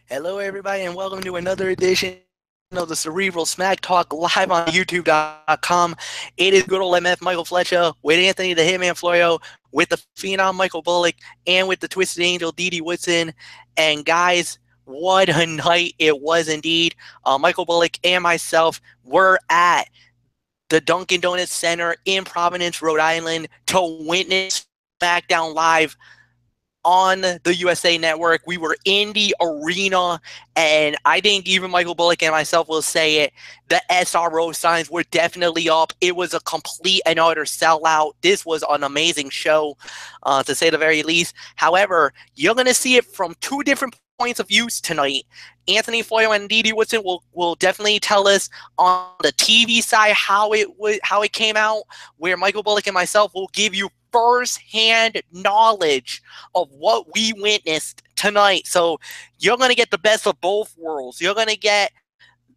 Hello, everybody, and welcome to another edition of the Cerebral Smack Talk live on YouTube.com. It is good old MF Michael Fletcher with Anthony the Hitman Florio, with the Phenom Michael Bullock, and with the Twisted Angel Dee Woodson. And guys, what a night it was indeed. Michael Bullock and myself were at the Dunkin Donuts Center in Providence, Rhode Island, to witness Smackdown live on the USA Network. We were in the arena, and I think even Michael Bullock and myself will say it. The SRO signs were definitely up. It was a complete and utter sellout. This was an amazing show, to say the very least. However, you're going to see it from two different points of view tonight. Anthony Floyo and Dee Woodson will definitely tell us on the TV side how it came out, where Michael Bullock and myself will give you first-hand knowledge of what we witnessed tonight. So you're going to get the best of both worlds. You're going to get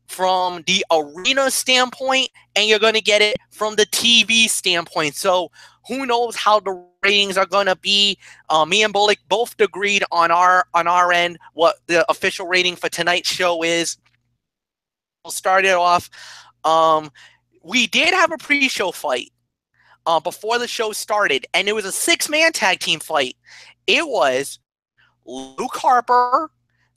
from the arena standpoint, and you're going to get it from the TV standpoint. So who knows how the ratings are going to be. Me and Bullock both agreed on our end what the official rating for tonight's show is. We'll start it off. We did have a pre-show fight before the show started, and it was a six-man tag team fight. It was Luke Harper,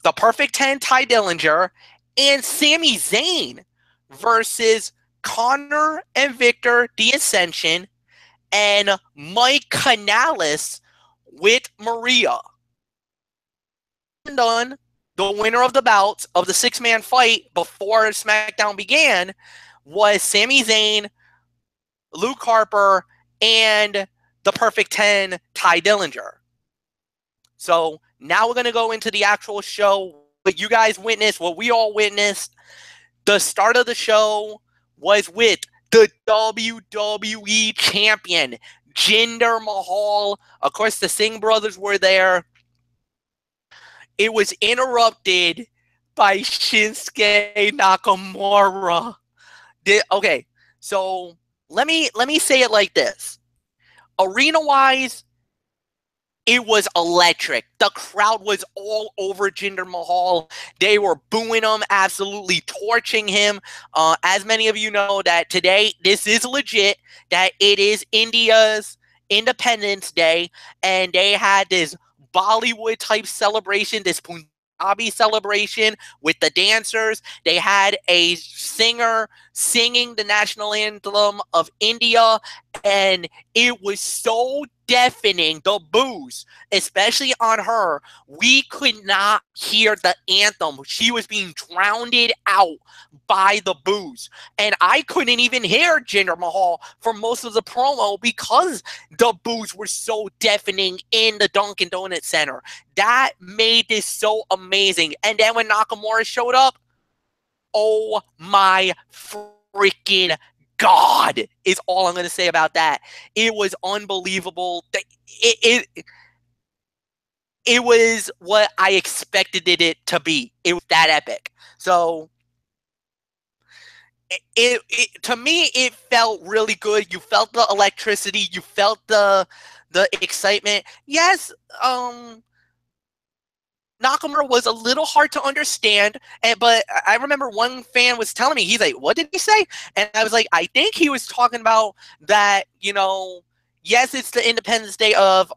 the Perfect 10, Ty Dillinger, and Sami Zayn versus Connor and Victor, the Ascension, and Mike Canales with Maria. And done, the winner of the bouts of the six-man fight before SmackDown began was Sami Zayn, Luke Harper, and the Perfect 10, Ty Dillinger. So now we're going to go into the actual show. What you guys witnessed, what we all witnessed. The start of the show was with the WWE champion, Jinder Mahal. Of course, the Singh brothers were there. It was interrupted by Shinsuke Nakamura. Okay, so let me say it like this. Arena-wise, it was electric. The crowd was all over Jinder Mahal. They were booing him, absolutely torching him. As many of you know that today, this is legit, that it is India's Independence Day, and they had this Bollywood-type celebration, this Punjabi celebration with the dancers. They had a singer singing the national anthem of India, and it was so deafening, the boos, especially on her. We could not hear the anthem. She was being drowned out by the boos. And I couldn't even hear Jinder Mahal for most of the promo because the boos were so deafening in the Dunkin Donuts Center. That made this so amazing. And then when Nakamura showed up, oh my freaking God is all I'm going to say about that. It was unbelievable. It was what I expected it to be. It was that epic. So to me, it felt really good. You felt the electricity. You felt the excitement. Yes, Nakamura was a little hard to understand, but I remember one fan was telling me, he's like, what did he say? And I was like, I think he was talking about that, yes, it's the Independence Day of,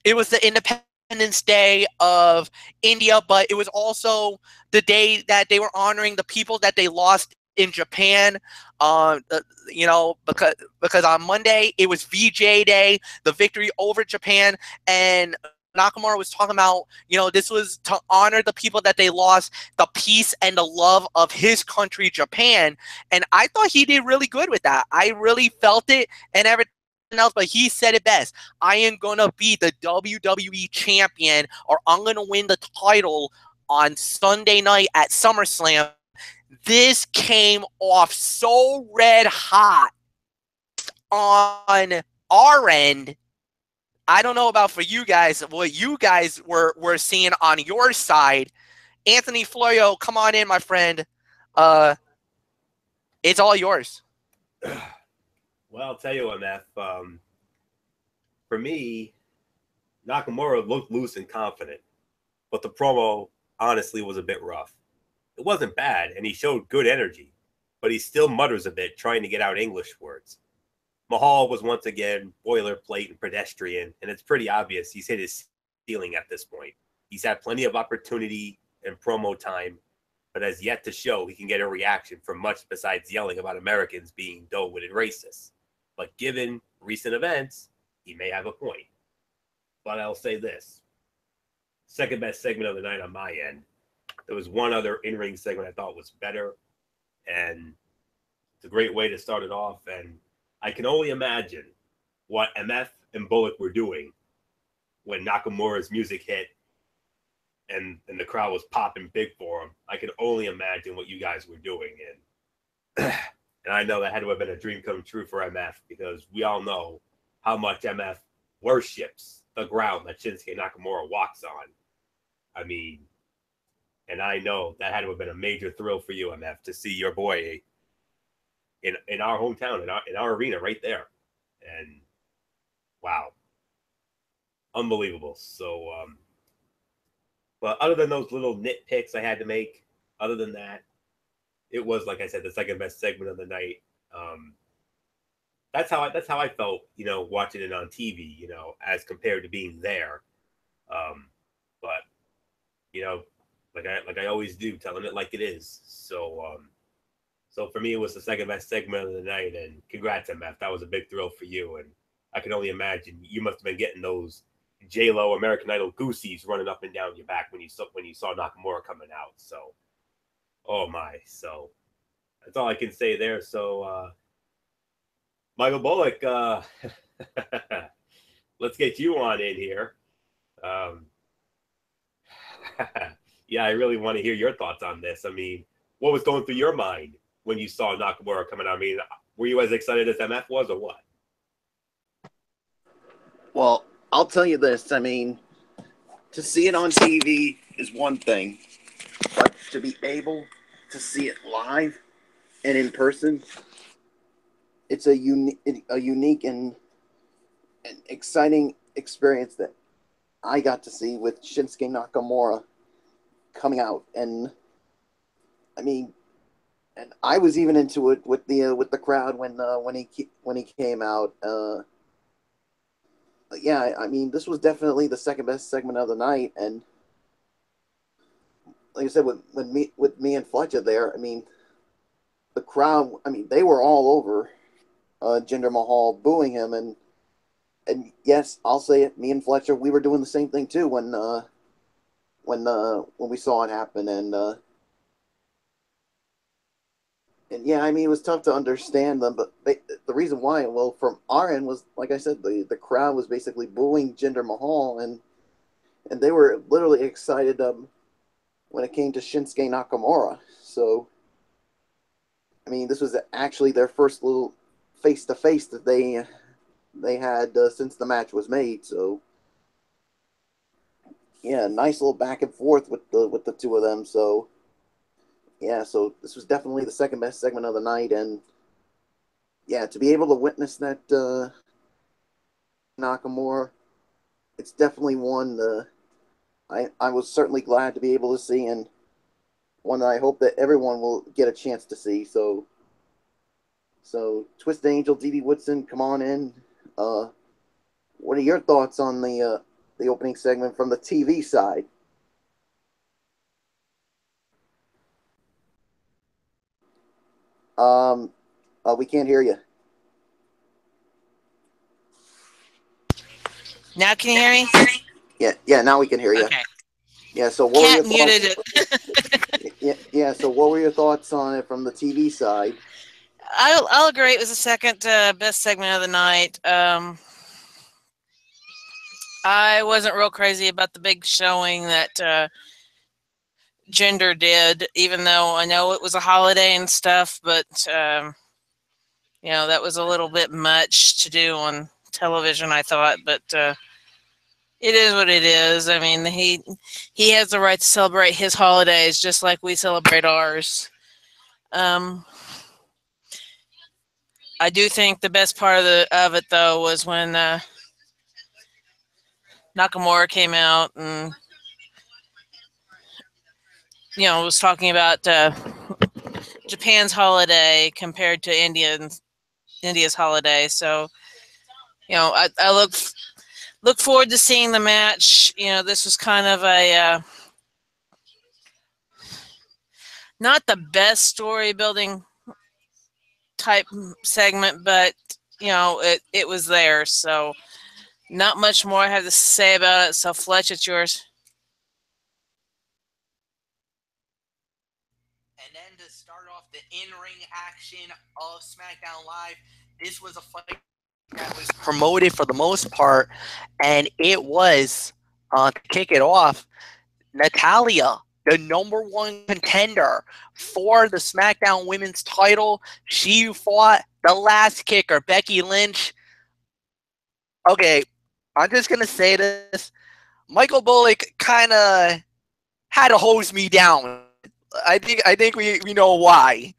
it was the Independence Day of India, but it was also the day that they were honoring the people that they lost in Japan, because on Monday, it was VJ Day, the victory over Japan, and Nakamura was talking about, this was to honor the people that they lost, the peace and the love of his country, Japan. And I thought he did really good with that. I really felt it and everything else, but he said it best. I am going to be the WWE champion, or I'm going to win the title on Sunday night at Summerslam. This came off so red hot on our end. I don't know about for you guys, what you guys were seeing on your side. Anthony Florio, come on in, my friend. It's all yours. Well, I'll tell you what, Matt. For me, Nakamura looked loose and confident. but the promo honestly was a bit rough. It wasn't bad, and he showed good energy, but he still mutters a bit trying to get out English words. Mahal was once again boilerplate and pedestrian, and it's pretty obvious he's hit his ceiling at this point. He's had plenty of opportunity and promo time, but has yet to show he can get a reaction from much besides yelling about Americans being dull-witted racists. But given recent events, he may have a point. But I'll say this. Second best segment of the night on my end. There was one other in-ring segment I thought was better, and it's a great way to start it off. And I can only imagine what MF and Bullock were doing when Nakamura's music hit and the crowd was popping big for him. I can only imagine what you guys were doing. And I know that had to have been a dream come true for MF, because we all know how much MF worships the ground that Shinsuke Nakamura walks on. I mean, and I know that had to have been a major thrill for you, MF, to see your boy in our hometown, in our arena right there. And wow, unbelievable. So, but other than those little nitpicks I had to make, other than that, it was, like I said, the second best segment of the night. That's how I felt, watching it on TV, as compared to being there. But like I always do, telling it like it is. So for me, it was the second best segment of the night, and congrats, MF. That was a big thrill for you, and I can only imagine you must have been getting those J-Lo American Idol goosies running up and down your back when you saw Nakamura coming out. So, oh my. So that's all I can say there. So, Michael Bullock, let's get you on in here. Yeah, I really want to hear your thoughts on this. I mean, what was going through your mind when you saw Nakamura coming out? I mean, were you as excited as MF was, or what? Well, I'll tell you this. I mean, to see it on TV is one thing, but to be able to see it live and in person, it's a unique and exciting experience that I got to see with Shinsuke Nakamura coming out. And I mean, and I was even into it with the crowd when he came out. Yeah, I mean, this was definitely the second best segment of the night, and like I said, with me and Fletcher there, I mean, the crowd, I mean, they were all over Jinder Mahal, booing him, and yes, I'll say it, me and Fletcher, we were doing the same thing too when we saw it happen, and yeah, I mean, it was tough to understand them, but the reason why, well, from our end was, like I said, the crowd was basically booing Jinder Mahal, and they were literally excited when it came to Shinsuke Nakamura. So, I mean, this was actually their first little face-to-face that they had since the match was made. So, yeah, nice little back and forth with the two of them. So, yeah, so this was definitely the second best segment of the night, and yeah, to be able to witness that Nakamura, it's definitely one I was certainly glad to be able to see, and one that I hope that everyone will get a chance to see. So Twisted Angel, D.D. Woodson, come on in. What are your thoughts on the opening segment from the TV side? We can't hear you. Now can you hear me? Yeah, now we can hear you. Okay. Yeah, so what Cat were your muted thoughts? it. yeah, so what were your thoughts on it from the TV side? I'll agree. It was the second best segment of the night. I wasn't real crazy about the big showing that Jinder did, even though I know it was a holiday and stuff, but that was a little bit much to do on television, I thought, but it is what it is. I mean, he has the right to celebrate his holidays just like we celebrate ours. I do think the best part of it though was when Nakamura came out and was talking about Japan's holiday compared to India's holiday. So, I look forward to seeing the match. This was kind of a not the best story building type segment, but it was there. So, not much more I have to say about it. So, Fletch, it's yours. And then to start off the in-ring action of SmackDown Live, this was a fight that was promoted for the most part, and it was, to kick it off, Natalya, the number one contender for the SmackDown Women's title. She fought the last kicker, Becky Lynch. Okay, I'm just going to say this. Michael Bullock kind of had to hose me down. I think we know why.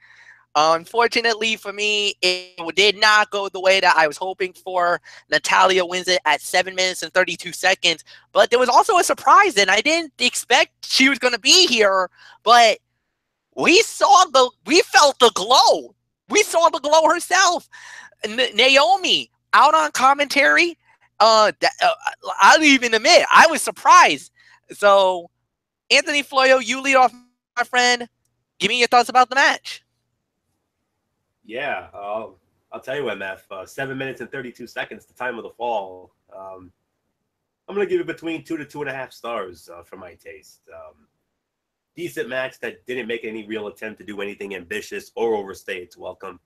Unfortunately for me, it did not go the way that I was hoping for. Natalya wins it at 7 minutes and 32 seconds. But there was also a surprise, and I didn't expect she was going to be here. But we felt the glow. We saw the glow herself. Naomi out on commentary. I'll even admit I was surprised. So, Anthony Floyo, you lead off, my friend. Give me your thoughts about the match. Yeah, I'll tell you, MF. 7 minutes and 32 seconds, the time of the fall. I'm going to give it between 2 to 2.5 stars for my taste. Decent match that didn't make any real attempt to do anything ambitious or overstay its welcome.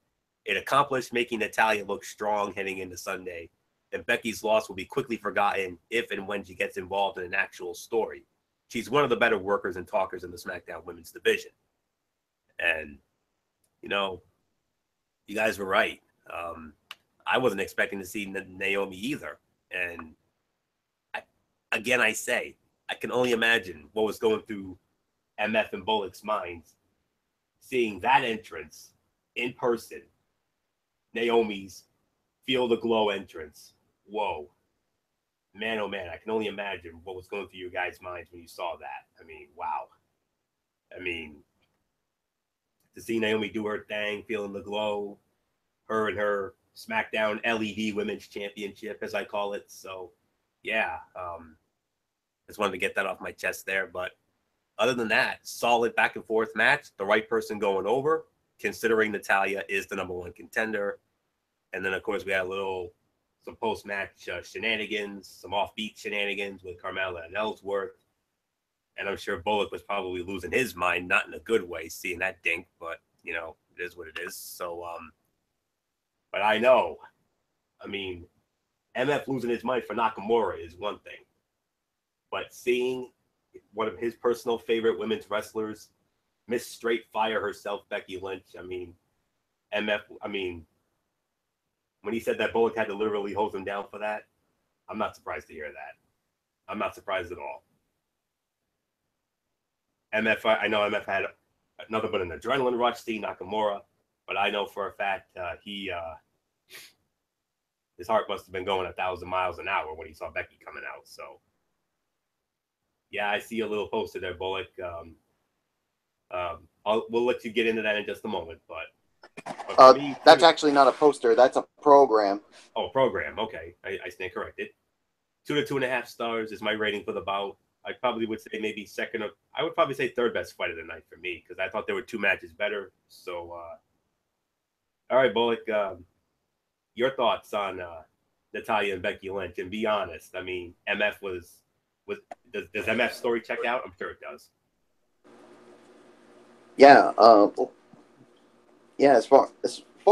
It accomplished making Natalya look strong heading into Sunday, and Becky's loss will be quickly forgotten if and when she gets involved in an actual story. She's one of the better workers and talkers in the SmackDown Women's division. And, you guys were right. I wasn't expecting to see Naomi either. And I say, I can only imagine what was going through MF and Bullock's minds, seeing that entrance in person, Naomi's Feel the Glow entrance. Whoa. Man, oh man, I can only imagine what was going through your guys' minds when you saw that. I mean, wow. To see Naomi do her thing, feeling the glow, her and her SmackDown LED Women's Championship, as I call it. So, yeah, just wanted to get that off my chest there. But other than that, solid back and forth match. The right person going over, considering Natalya is the number one contender. And then, of course, we had some post-match shenanigans, some offbeat shenanigans with Carmella and Ellsworth. And I'm sure Bullock was probably losing his mind, not in a good way, seeing that dink, but, it is what it is. So, but I know, MF losing his mind for Nakamura is one thing. But seeing one of his personal favorite women's wrestlers miss straight fire herself, Becky Lynch, MF, when he said that Bullock had to literally hose him down for that, I'm not surprised to hear that. I'm not surprised at all. MF, I know MF had another but an adrenaline rush seeing Nakamura, but I know for a fact his heart must have been going 1,000 miles an hour when he saw Becky coming out. So, yeah, I see a little poster there, Bullock. We'll let you get into that in just a moment, but me, that's actually not a poster. That's a program. Oh, program. Okay, I stand corrected. 2 to 2.5 stars is my rating for the bout. I probably would say maybe I would probably say third best fight of the night for me, because I thought there were 2 matches better. So, all right, Bullock, your thoughts on Natalya and Becky Lynch, and be honest. MF does MF's story check out? I'm sure it does. Yeah. As far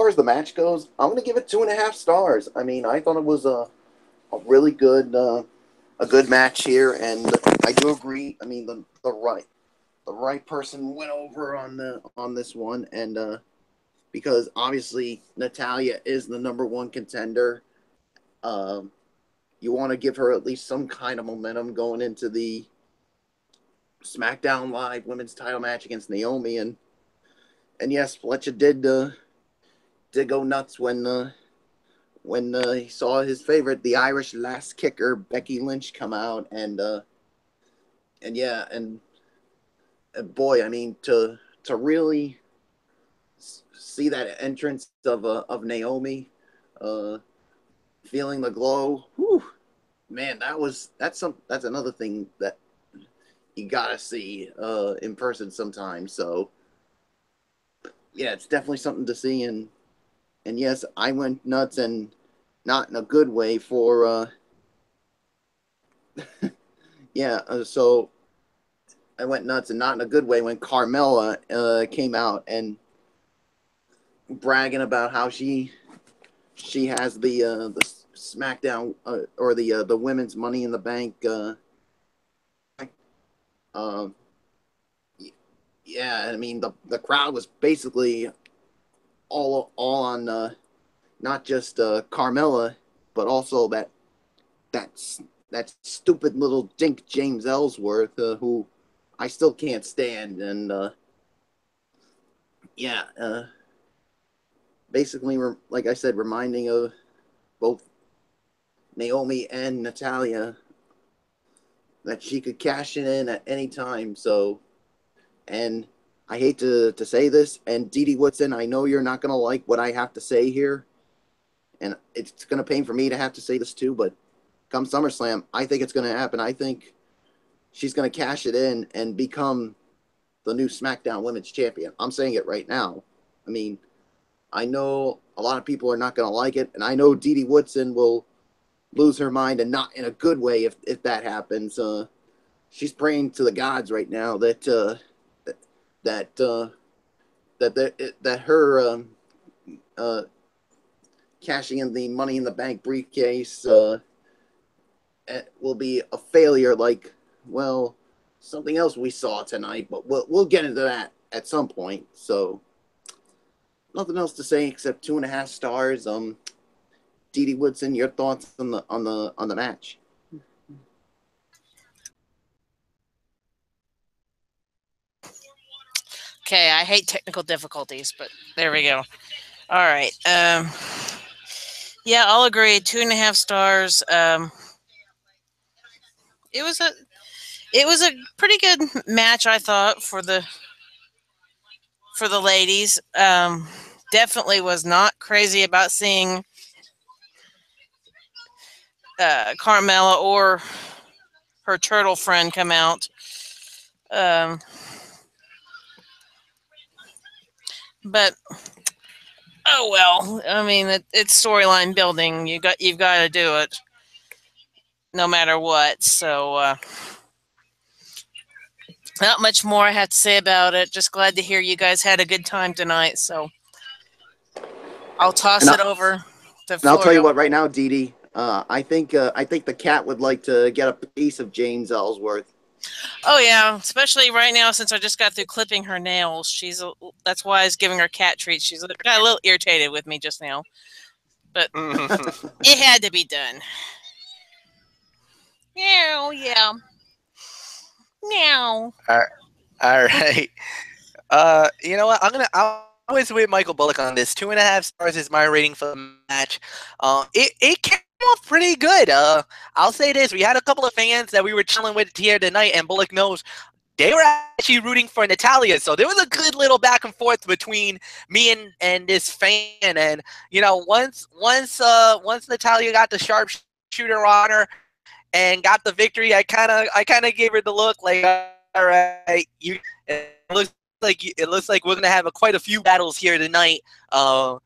as the match goes, I'm going to give it 2.5 stars. I thought it was a really good match here, and I do agree. The right person went over on this one, and because obviously Natalya is the number one contender. You want to give her at least some kind of momentum going into the SmackDown Live Women's Title match against Naomi, and yes, Fletcher did go nuts when he saw his favorite, the Irish last kicker, Becky Lynch, come out, and boy, I mean, to really see that entrance of Naomi, feeling the glow. Whew, man, that's another thing that you gotta see in person sometime. So yeah, it's definitely something to see, and yes, I went nuts, and not in a good way for yeah. So I went nuts, and not in a good way, when Carmella came out and bragging about how she has the Smackdown or the women's Money in the Bank. Um, yeah, I mean the crowd was basically all on not just Carmella, but also that stupid little dink James Ellsworth, who I still can't stand, and yeah, basically, like I said, reminding of both Naomi and Natalia that she could cash it in at any time. So, and I hate to say this, and Dee Woodson, I know you're not going to like what I have to say here, and it's going to pain for me to have to say this too, but come SummerSlam, I think it's going to happen. I think she's going to cash it in and become the new SmackDown Women's Champion. I'm saying it right now. I mean, I know a lot of people are not going to like it, and I know Dee Woodson will lose her mind, and not in a good way if that happens. She's praying to the gods right now that her cashing in the Money in the Bank briefcase will be a failure, like, well, something else we saw tonight, but we'll get into that at some point. So nothing else to say except 2.5 stars. Dee Woodson, your thoughts on the match? Okay, I hate technical difficulties, but there we go. All right. Yeah, I'll agree. 2.5 stars. It was a pretty good match, I thought, for the ladies. Definitely was not crazy about seeing Carmella or her turtle friend come out. But oh well. I mean, it's storyline building. You've got to do it, no matter what. So not much more I have to say about it. Just glad to hear you guys had a good time tonight. So I'll toss it over to Florio. And I'll tell you what, right now, Dee, I think the cat would like to get a piece of James Ellsworth. Oh yeah, especially right now since I just got through clipping her nails. That's why I was giving her cat treats. She's got a little irritated with me just now, but it had to be done. Meow, yeah. Meow. All right. You know what? I'll always with Michael Bullock on this. 2.5 stars is my rating for the match. It came off pretty good. I'll say this: we had a couple of fans that we were chilling with here tonight, and Bullock knows they were actually rooting for Natalia. So there was a good little back and forth between me and this fan. And you know, once Natalia got the sharpshooter on her and got the victory, I kind of gave her the look like, all right, it looks like we're gonna have quite a few battles here tonight. So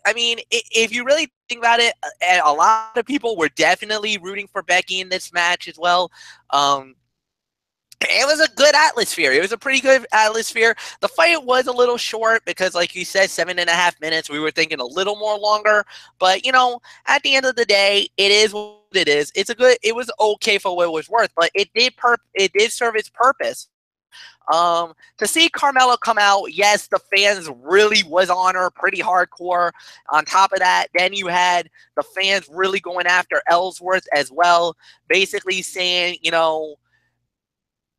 I mean, if you really think about it, a lot of people were definitely rooting for Becky in this match as well. It was a good atmosphere. It was a pretty good atmosphere. The fight was a little short because, like you said, 7.5 minutes. We were thinking a little more longer. But, you know, at the end of the day, it is what it is. It was okay for what it was worth, but it did serve its purpose. To see Carmella come out, yes, the fans really was on her pretty hardcore. On top of that, then you had the fans really going after Ellsworth as well, basically saying, you know,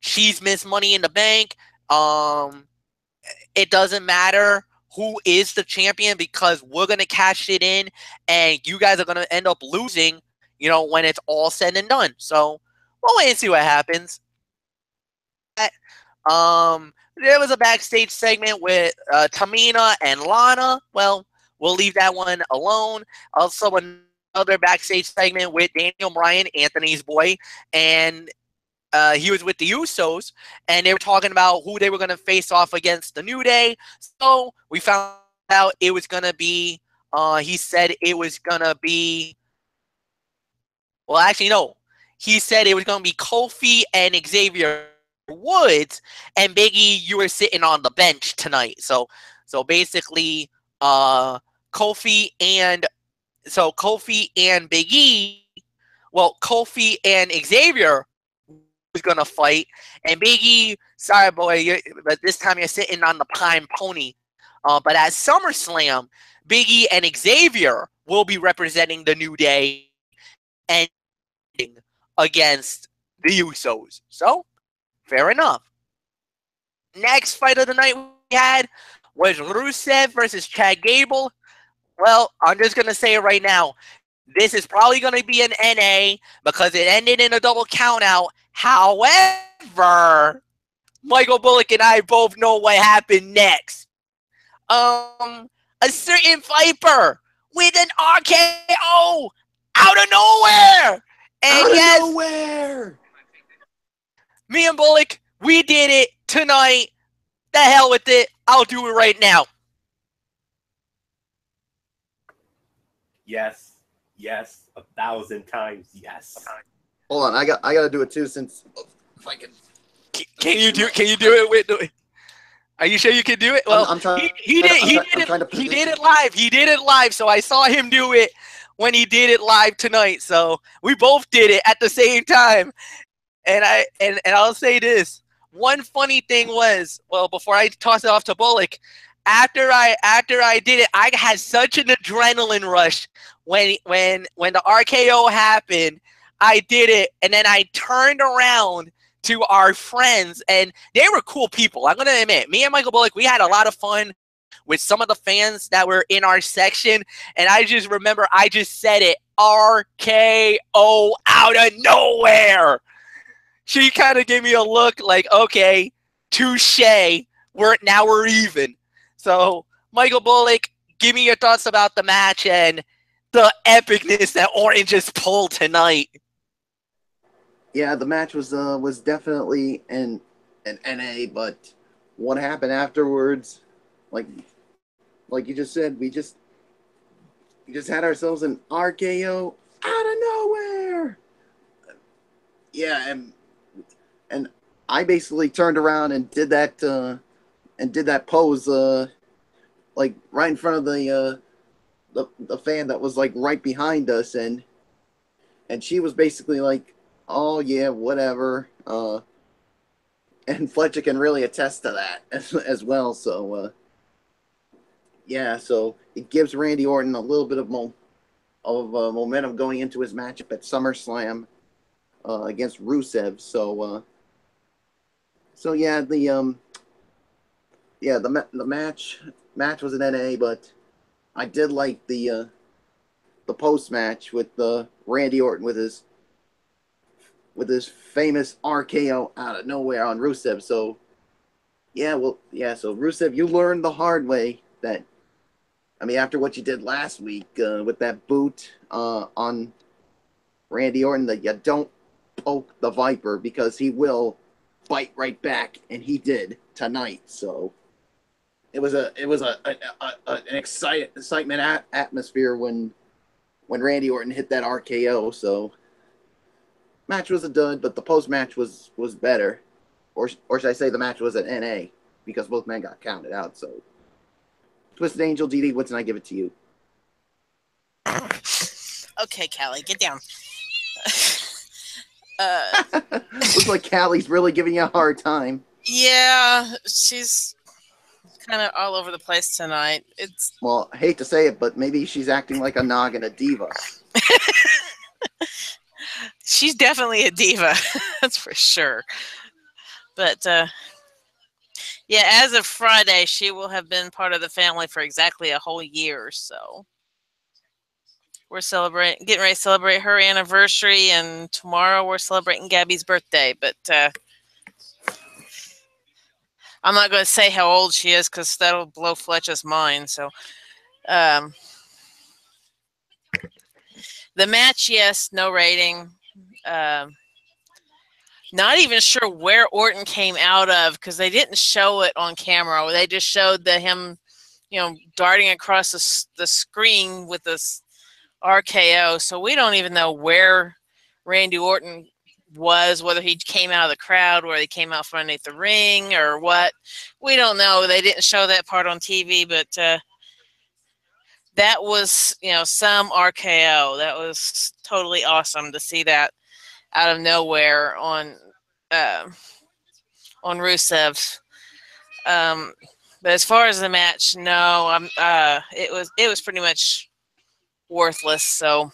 she's Miss Money in the Bank. It doesn't matter who is the champion because we're going to cash it in and you guys are going to end up losing, you know, when it's all said and done. So we'll wait and see what happens. There was a backstage segment with Tamina and Lana. Well, we'll leave that one alone. Also, another backstage segment with Daniel Bryan, Anthony's boy, and he was with the Usos, and they were talking about who they were going to face off against the New Day. So we found out it was going to be, he said it was going to be, well, actually, no. He said it was going to be Kofi and Xavier Woods, and Biggie, you were sitting on the bench tonight. So basically, Kofi and Big E, well, Kofi and Xavier was gonna fight, and Big E, sorry boy, but this time you're sitting on the prime pony. But at SummerSlam, Big E and Xavier will be representing the New Day and against the Usos. So, fair enough. Next fight of the night we had was Rusev versus Chad Gable. Well, I'm just going to say it right now. This is probably going to be an NA because it ended in a double countout. However, Michael Bullock and I both know what happened next. A certain Viper with an RKO out of nowhere. And out of nowhere. Me and Bullock, we did it tonight. The hell with it. I'll do it right now. Yes. Yes. 1,000 times yes. Hold on, I got to do it too since if I can. Can you do it with? Are you sure you can do it? Well, I'm trying. He did it live. He did it live. So I saw him do it when he did it live tonight. So we both did it at the same time. And I'll say this. One funny thing was, well, before I toss it off to Bullock, after I did it, I had such an adrenaline rush when the RKO happened. I did it, and then I turned around to our friends, and they were cool people. I'm gonna admit, me and Michael Bullock, we had a lot of fun with some of the fans that were in our section, and I just remember I just said it, RKO out of nowhere. She kind of gave me a look like, okay, touche. Now we're even. So, Michael Bullock, give me your thoughts about the match and the epicness that Orange just pulled tonight. Yeah, the match was definitely an NA, but what happened afterwards, like you just said, we just had ourselves an RKO out of nowhere. Yeah, and I basically turned around and did that pose like right in front of the fan that was like right behind us, and she was basically like, oh yeah, whatever. And Fletcher can really attest to that as well. So yeah, so it gives Randy Orton a little bit of momentum going into his matchup at SummerSlam against Rusev. So yeah, the match was an NA, but I did like the post match with Randy Orton with his famous RKO out of nowhere on Rusev. So so Rusev, you learned the hard way that, I mean, after what you did last week with that boot on Randy Orton, that you don't poke the Viper because he will bite right back, and he did tonight. So it was an excitement atmosphere when Randy Orton hit that RKO. So match was a dud, but the post match was better, or should I say the match was an NA because both men got counted out. So Twisted Angel, DD, what's I give it to you? Okay, Callie, get down. Looks like Callie's really giving you a hard time. Yeah, she's kind of all over the place tonight. Well, I hate to say it, but maybe she's acting like a noggin, a diva. She's definitely a diva, that's for sure. But yeah, as of Friday, she will have been part of the family for exactly a whole year. So we're getting ready to celebrate her anniversary, and tomorrow we're celebrating Gabby's birthday. But I'm not going to say how old she is because that'll blow Fletcher's mind. So, um, the match, yes, no rating. Um, Not even sure where Orton came out of because they didn't show it on camera. They just showed him, darting across the screen with this RKO. So we don't even know where Randy Orton was, whether he came out of the crowd, whether he came out from underneath the ring or what. We don't know. They didn't show that part on TV, but that was, some RKO. That was totally awesome to see that out of nowhere uh, on Rusev. But as far as the match, no, it was pretty much worthless. So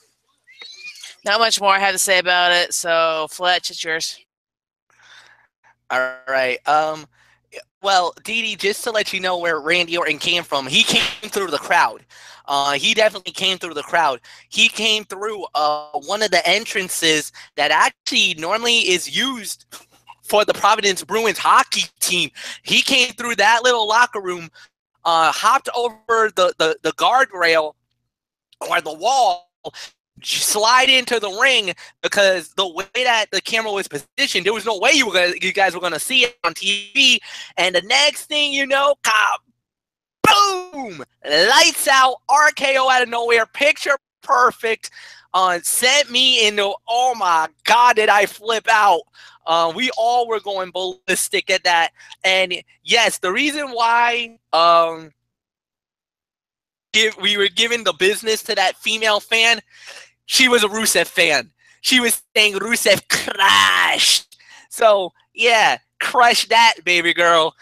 not much more I had to say about it. So Fletch, it's yours. All right. Well, Dee, just to let you know where Randy Orton came from, he came through the crowd. He definitely came through the crowd. He came through one of the entrances that actually normally is used for the Providence Bruins hockey team. He came through that little locker room, hopped over the guardrail or the wall, slide into the ring because the way that the camera was positioned, there was no way you guys were gonna see it on TV. And the next thing you know, boom, lights out, RKO out of nowhere, picture perfect. Sent me into, oh my God, did I flip out? We all were going ballistic at that. And yes, the reason why we were giving the business to that female fan, she was a Rusev fan. She was saying Rusev crashed. So, yeah, crush that, baby girl.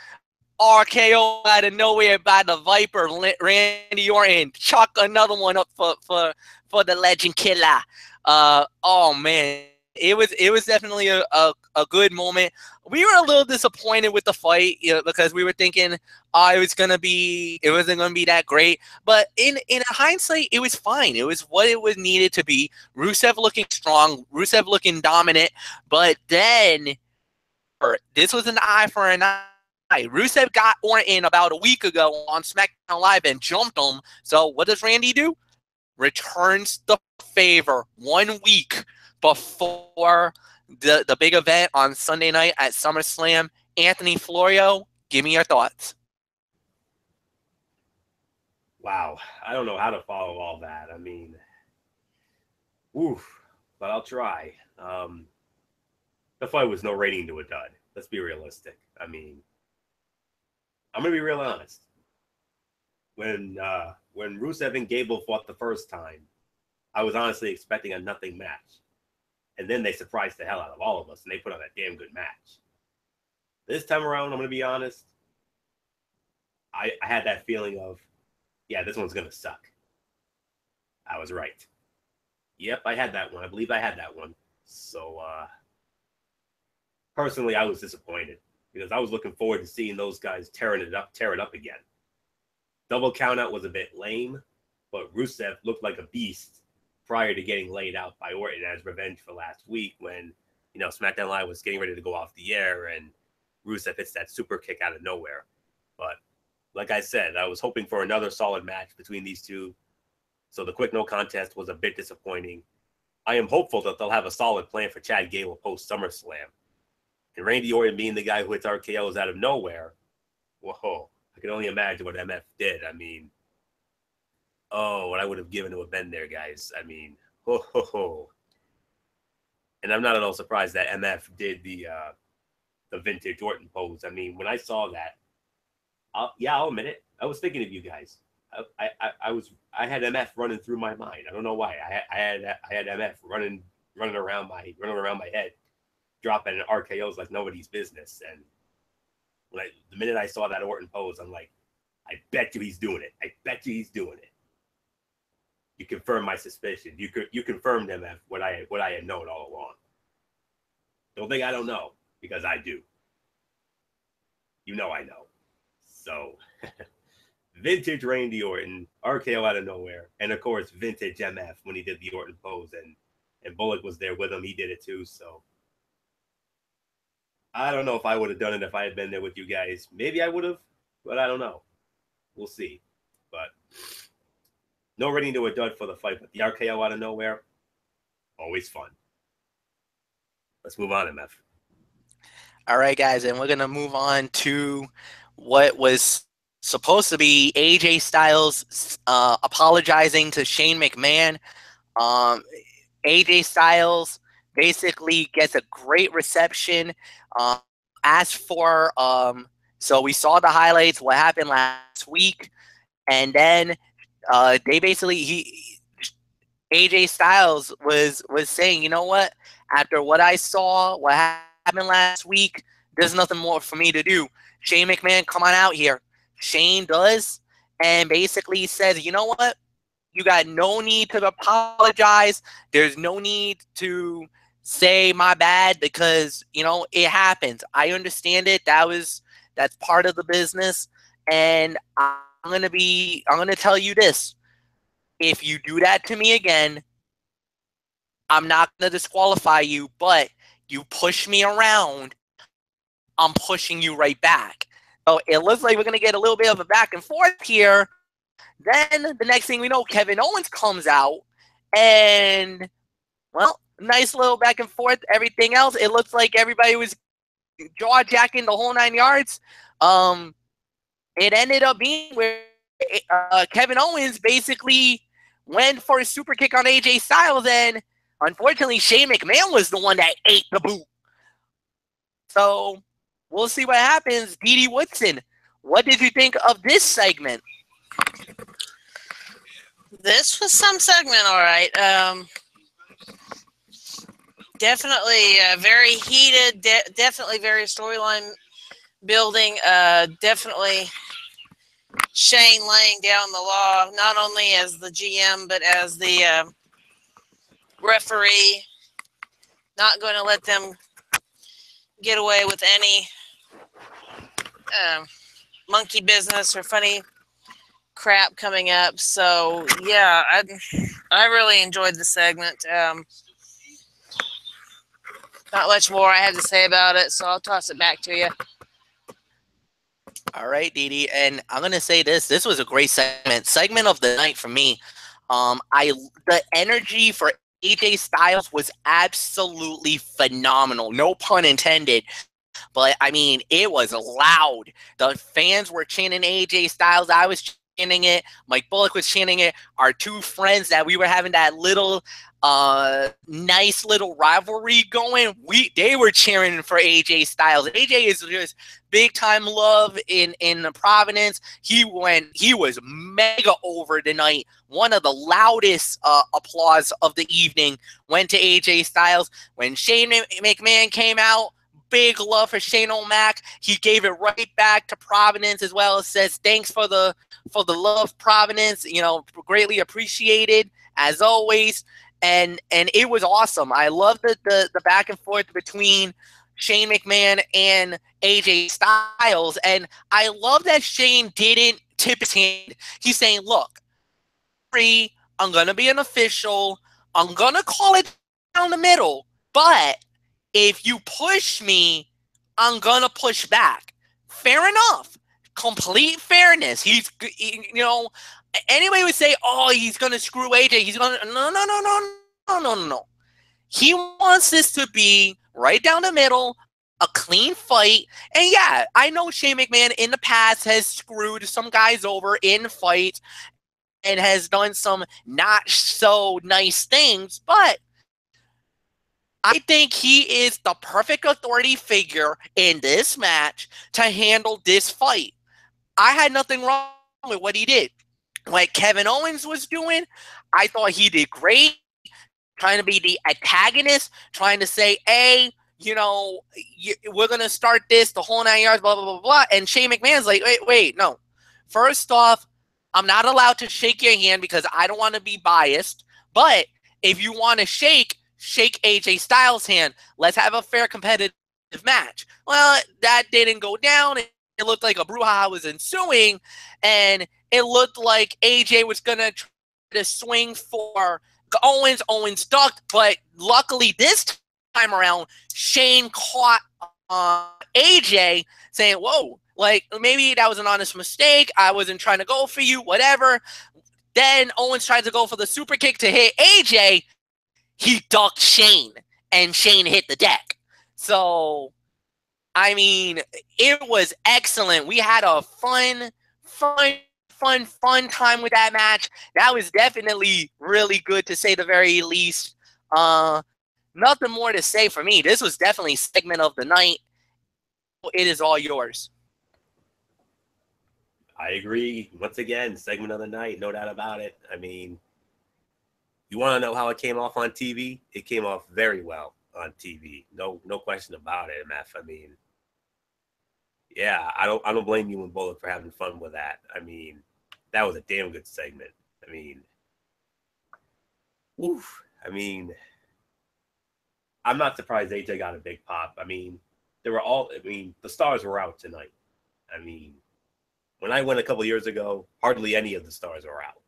RKO out of nowhere by the Viper, Randy Orton. Chuck another one up for the Legend Killer. Oh, man. It was definitely a good moment. We were a little disappointed with the fight, because we were thinking it wasn't gonna be that great. But in hindsight, it was fine. It was what it was needed to be. Rusev looking strong, Rusev looking dominant. But then this was an eye for an eye. Rusev got Orton about a week ago on SmackDown Live and jumped him. So what does Randy do? Returns the favor 1 week before the big event on Sunday night at SummerSlam. Anthony Florio, give me your thoughts. Wow, I don't know how to follow all that. I mean, oof, but I'll try. The fight was no rating to a dud. Let's be realistic. I mean, I'm gonna be real honest. When Rusev and Gable fought the first time, I was honestly expecting a nothing match. And then they surprised the hell out of all of us, and they put on a damn good match. This time around, I'm going to be honest, I had that feeling of, yeah, this one's going to suck. I was right. Yep, I had that one. I believe I had that one. So, personally, I was disappointed because I was looking forward to seeing those guys tear it up again. Double countout was a bit lame, but Rusev looked like a beast prior to getting laid out by Orton as revenge for last week when, SmackDown Live was getting ready to go off the air and Rusev hits that super kick out of nowhere. But like I said, I was hoping for another solid match between these two. So the quick no contest was a bit disappointing. I am hopeful that they'll have a solid plan for Chad Gable post SummerSlam. And Randy Orton being the guy who hits RKOs out of nowhere, whoa, I can only imagine what MF did. I mean, what I would have given to have been there, guys. I mean, ho. And I'm not at all surprised that MF did the vintage Orton pose. I mean, when I saw that, I'll admit it. I was thinking of you guys. I had MF running through my mind. I don't know why. I had MF running around my head, dropping RKOs like nobody's business. And the minute I saw that Orton pose, I'm like, I bet you he's doing it. I bet you he's doing it. You confirmed my suspicion. You confirmed MF what I had known all along. Don't think I don't know, because I do. I know. So, vintage Randy Orton, RKO out of nowhere, and of course, vintage MF when he did the Orton pose, and Bullock was there with him. He did it too. So, I don't know if I would have done it if I had been there with you guys. Maybe I would have, but I don't know. We'll see. But no Ready to a dud for the fight, but the RKO out of nowhere, always fun. Let's move on, MF. All right, guys, and we're going to move on to what was supposed to be AJ Styles apologizing to Shane McMahon. AJ Styles basically gets a great reception. Asked for, so we saw the highlights, what happened last week, and then they basically, AJ Styles was saying, you know what, after what I saw, what happened last week, there's nothing more for me to do. Shane McMahon, come on out here. Shane does, and basically says, you know what, you got no need to apologize. There's no need to say my bad because, you know, it happens. I understand it. That's part of the business. And I'm going to tell you this. If you do that to me again, I'm not going to disqualify you, but you push me around, I'm pushing you right back. So it looks like we're going to get a little bit of a back and forth here. Then the next thing we know, Kevin Owens comes out and, well, nice little back and forth, everything else. It looks like everybody was jaw-jacking the whole 9 yards. It ended up being where Kevin Owens basically went for a super kick on AJ Styles, and unfortunately, Shane McMahon was the one that ate the boot. So we'll see what happens. Dee Dee Woodson, what did you think of this segment? This was some segment, all right. Definitely very heated, definitely very storyline building, definitely Shane laying down the law, not only as the GM, but as the referee, not going to let them get away with any monkey business or funny crap coming up. So yeah, I really enjoyed the segment. Not much more I have to say about it, so I'll toss it back to you. All right, Dee Dee, and I'm gonna say this was a great segment of the night for me. The energy for AJ Styles was absolutely phenomenal, no pun intended. But I mean, it was loud. The fans were chanting AJ Styles. I was chanting it. Mike Bullock was chanting it. Our two friends that we were having that little nice little rivalry going, they were cheering for AJ Styles. AJ is just big time love in Providence. He was mega over tonight. One of the loudest applause of the evening went to AJ Styles. When Shane McMahon came out, big love for Shane O'Mac. He gave it right back to Providence as well. It says thanks for the love, Providence. You know, greatly appreciated as always. And it was awesome. I love the back and forth between Shane McMahon and AJ Styles. And I love that Shane didn't tip his hand. He's saying, look, I'm going to be an official. I'm going to call it down the middle. But if you push me, I'm going to push back. Fair enough. Complete fairness. Anybody would say, oh, he's going to screw AJ. He's going to, no. He wants this to be right down the middle, a clean fight. And yeah, I know Shane McMahon in the past has screwed some guys over in fights and has done some not so nice things, but I think he is the perfect authority figure in this match to handle this fight. I had nothing wrong with what he did. What Kevin Owens was doing, I thought he did great. Trying to be the antagonist, trying to say, hey, we're going to start this, the whole 9 yards, blah, blah, blah, blah. And Shane McMahon's like, wait, no. First off, I'm not allowed to shake your hand because I don't want to be biased. But if you want to shake AJ Styles' hand. Let's have a fair competitive match. Well, that didn't go down. It looked like a brouhaha was ensuing, and it looked like AJ was going to try to swing for Owens. Owens ducked, but luckily this time around, Shane caught AJ saying, whoa, like maybe that was an honest mistake. I wasn't trying to go for you, whatever. Then Owens tried to go for the super kick to hit AJ. He ducked Shane, and Shane hit the deck. So, I mean, it was excellent. We had a fun time with that match. That was definitely really good, to say the very least. Nothing more to say for me. This was definitely segment of the night. It is all yours. I agree. Once again, segment of the night, no doubt about it. I mean, you want to know how it came off on TV? It came off very well on TV. No question about it, MF. I mean, yeah, I don't blame you and Bullet for having fun with that. I mean, that was a damn good segment. I mean, oof. I mean, I'm not surprised AJ got a big pop. I mean, the stars were out tonight. I mean, when I went a couple years ago, hardly any of the stars were out.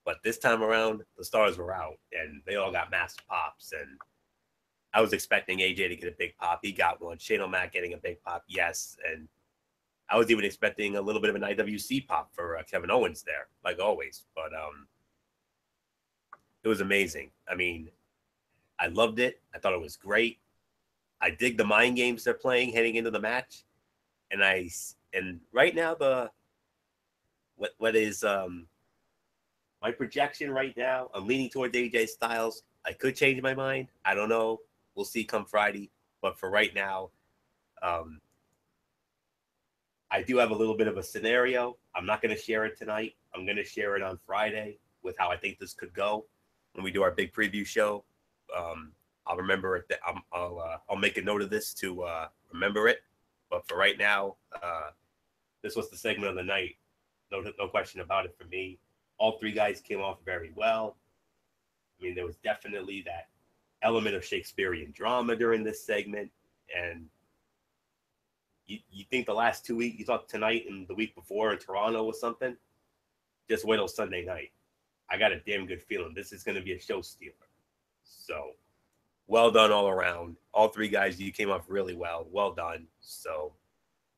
But this time around, the stars were out, and they all got massive pops. And I was expecting AJ to get a big pop. He got one. Shane O'Mac getting a big pop, yes. And I was even expecting a little bit of an IWC pop for Kevin Owens there, like always. But it was amazing. I mean, I loved it. I thought it was great. I dig the mind games they're playing heading into the match. And right now, what is my projection right now, I'm leaning towards AJ Styles. I could change my mind. I don't know. We'll see come Friday. But for right now, I do have a little bit of a scenario. I'm not going to share it tonight. I'm going to share it on Friday with how I think this could go when we do our big preview show. I'll remember it. I'll make a note of this to remember it. But for right now, this was the segment of the night. No question about it for me. All three guys came off very well. I mean, there was definitely that element of Shakespearean drama during this segment. And you think the last 2 weeks, you thought tonight and the week before in Toronto was something? Just wait till Sunday night. I got a damn good feeling this is going to be a show stealer. So, well done all around. All three guys, you came off really well. Well done. So,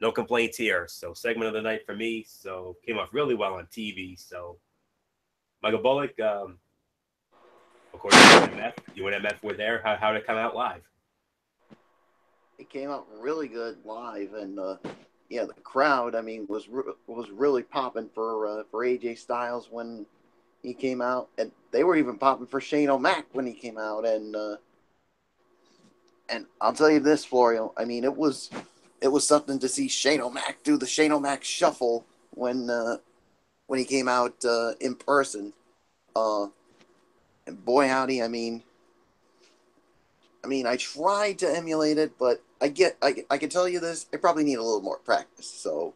no complaints here. So, segment of the night for me. So, came off really well on TV. So, Michael Bullock, of course, you and MF were there. How did it come out live? It came out really good live, and yeah, the crowd, I mean, was really popping for AJ Styles when he came out, and they were even popping for Shane O'Mac when he came out, and I'll tell you this, Florio, I mean, it was something to see Shane O'Mac do the Shane O'Mac shuffle when he came out in person, and boy howdy, I mean, I tried to emulate it, but I can tell you this, I probably need a little more practice. So,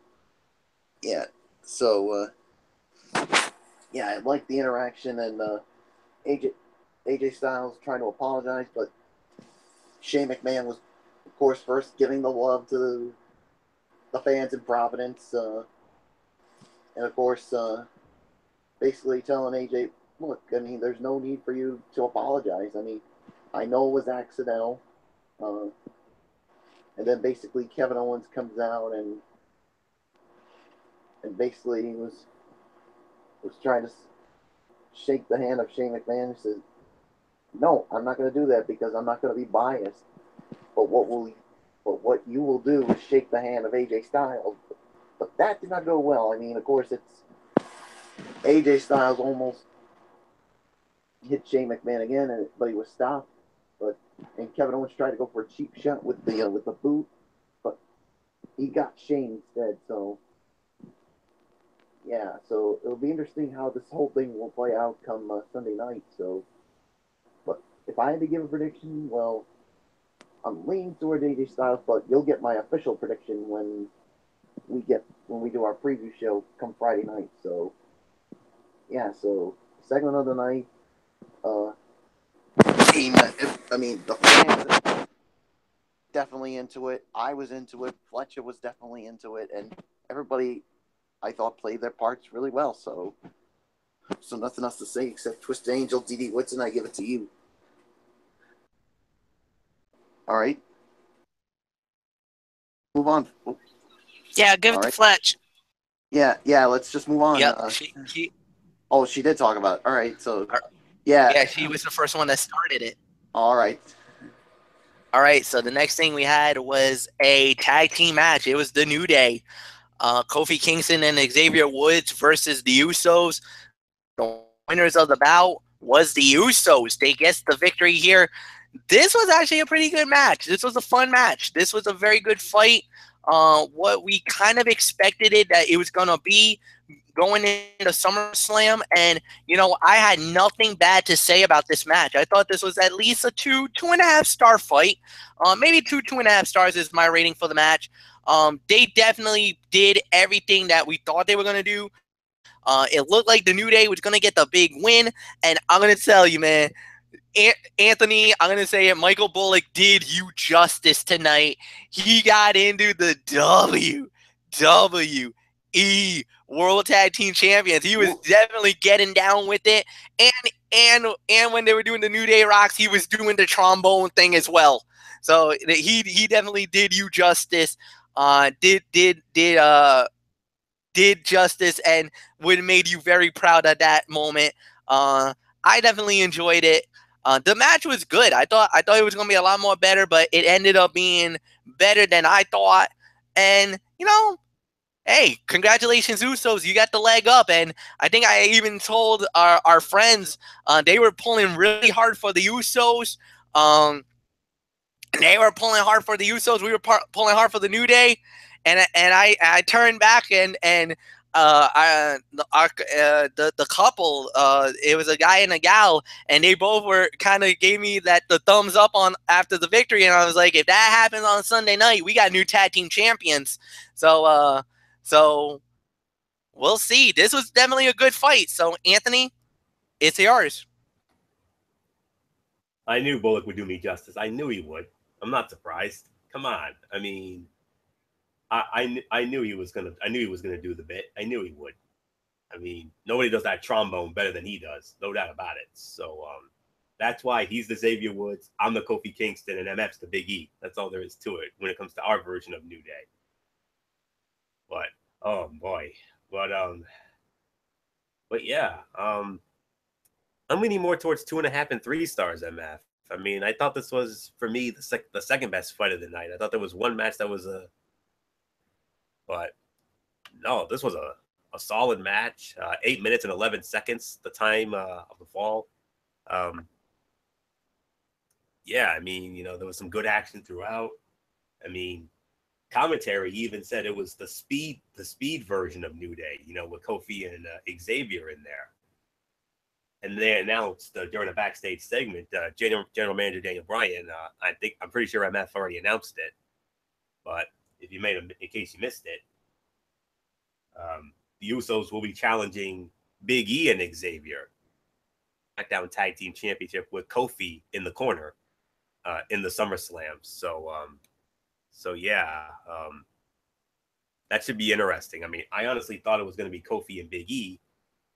yeah. So, yeah, I like the interaction, and AJ Styles trying to apologize, but Shane McMahon was, of course, first giving the love to the fans in Providence, and of course, basically telling AJ, look, I mean, there's no need for you to apologize. I mean, I know it was accidental. And then basically Kevin Owens comes out and basically he was trying to shake the hand of Shane McMahon. He says, no, I'm not going to do that because I'm not going to be biased. But what you will do is shake the hand of AJ Styles. But that did not go well. I mean, of course, it's AJ Styles almost hit Shane McMahon again, but he was stopped. And Kevin Owens tried to go for a cheap shot with the boot, but he got Shane instead. So yeah, so it'll be interesting how this whole thing will play out come Sunday night. So, but if I had to give a prediction, well, I'm leaning toward AJ Styles, but you'll get my official prediction when we do our preview show come Friday night. So yeah, so segment of the night. I mean, the fans are definitely into it. I was into it. Fletcher was definitely into it, and everybody, I thought, played their parts really well. So nothing else to say except Twisted Angel, D.D. Woodson. I give it to you. All right. move on. Yeah, give it to right. Fletch. Yeah, let's just move on. Yep. She did talk about it. All right, so Yeah, she was the first one that started it. All right. All right, so the next thing we had was a tag team match. It was the New Day. Kofi Kingston and Xavier Woods versus the Usos. The winners of the bout was the Usos. They get the victory here. This was actually a pretty good match. This was a fun match. This was a very good fight. What we kind of expected it that it was going to be going into SummerSlam, and I had nothing bad to say about this match. I thought this was at least a 2.5 star fight. Maybe 2.5 stars is my rating for the match. They definitely did everything that we thought they were going to do. It looked like the New Day was going to get the big win, and I'm going to tell you, man, Anthony, I'm going to say it, Michael Bullock did you justice tonight. He got into the WWE World Tag Team Champions. He was definitely getting down with it, and when they were doing the New Day Rocks, he was doing the trombone thing as well. So he definitely did you justice. Did justice and would have made you very proud at that moment. I definitely enjoyed it. The match was good. I thought it was gonna be a lot more better, but it ended up being better than I thought. And hey, congratulations, Usos! You got the leg up. And I think I even told our friends they were pulling really hard for the Usos. They were pulling hard for the Usos. We were pulling hard for the New Day. And I turned back and the couple, it was a guy and a gal, and they both were kind of gave me the thumbs up on after the victory, and I was like, if that happens on Sunday night, we got new tag team champions. So we'll see. This was definitely a good fight. So Anthony, it's yours. I knew Bullock would do me justice. I knew he would. I'm not surprised. Come on. I mean, I knew he was gonna do the bit. I knew he would. I mean, nobody does that trombone better than he does, no doubt about it. So that's why he's the Xavier Woods, I'm the Kofi Kingston, and MF's the Big E. That's all there is to it when it comes to our version of New Day. But oh boy, but yeah, I'm leaning more towards 2.5 and 3 stars. MF. I mean, I thought this was for me the second best fight of the night. I thought there was one match that was but no, this was a solid match. 8 minutes and 11 seconds, the time of the fall. Yeah, I mean, there was some good action throughout. I mean, commentary even said it was the speed version of New Day, with Kofi and Xavier in there. And they announced during a backstage segment, General Manager Daniel Bryan, I'm pretty sure MF already announced it, but in case you missed it, the Usos will be challenging Big E and Xavier Smackdown Tag Team Championship with Kofi in the corner in the Summerslam. So yeah, that should be interesting. I mean, I honestly thought it was going to be Kofi and Big E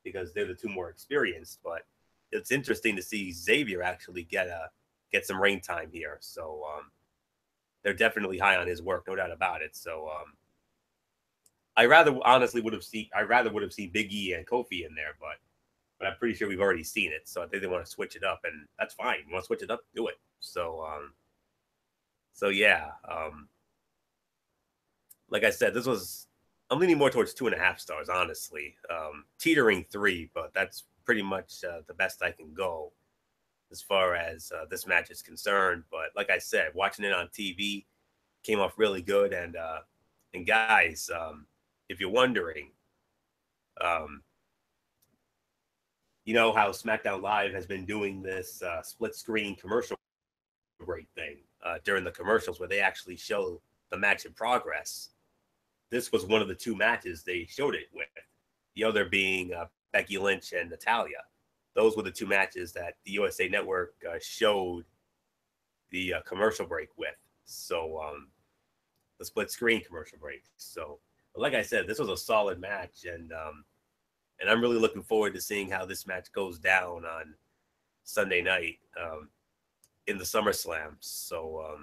because they're the two more experienced, but it's interesting to see Xavier actually get some ring time here. So they're definitely high on his work, no doubt about it. So I rather would have seen Big E and Kofi in there, but I'm pretty sure we've already seen it. So I think they want to switch it up, and that's fine. You want to switch it up, do it. So yeah, like I said, I'm leaning more towards 2.5 stars, honestly. Teetering 3, but that's pretty much the best I can go as far as this match is concerned. But like I said, watching it on TV came off really good. And guys, if you're wondering, you know how SmackDown Live has been doing this split screen commercial break thing during the commercials where they actually show the match in progress. This was one of the 2 matches they showed it with. The other being Becky Lynch and Natalya. Those were the 2 matches that the USA Network showed the commercial break with. So the split screen commercial break. So, like I said, this was a solid match, and I'm really looking forward to seeing how this match goes down on Sunday night in the SummerSlam. So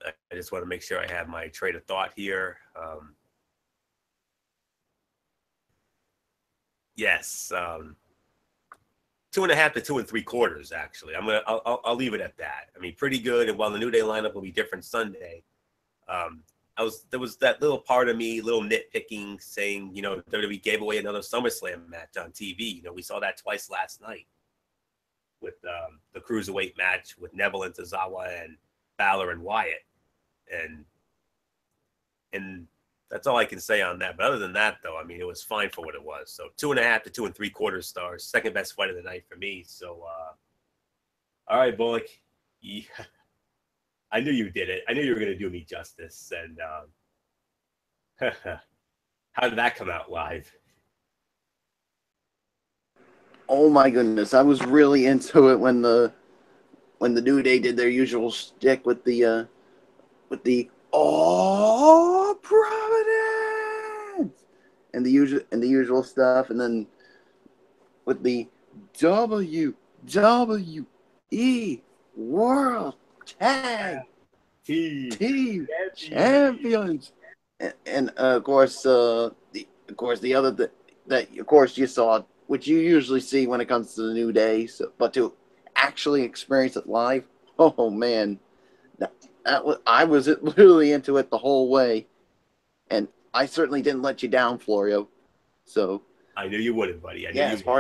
I just want to make sure I have my train of thought here. Yes, 2.5 to 2 3/4. Actually, I'll leave it at that. I mean, pretty good. And while the New Day lineup will be different Sunday, there was that little part of me, little nitpicking, saying, you know, WWE gave away another SummerSlam match on TV. You know, we saw that twice last night with the cruiserweight match with Neville and Tozawa and Balor and Wyatt, and that's all I can say on that. But other than that, though, I mean, it was fine for what it was. So 2.5 to 2 3/4 stars, second best fight of the night for me. So, all right, Bullock, yeah. I knew you did it. I knew you were going to do me justice. And how did that come out live? Oh my goodness, I was really into it when the New Day did their usual shtick with the oh Providence and the usual stuff, and then with the WWE World Tag Team Champions, and of course you saw, which you usually see when it comes to the New Day, but to actually experience it live, oh man, I was literally into it the whole way, and I certainly didn't let you down, Florio. So I knew you wouldn't, buddy. As far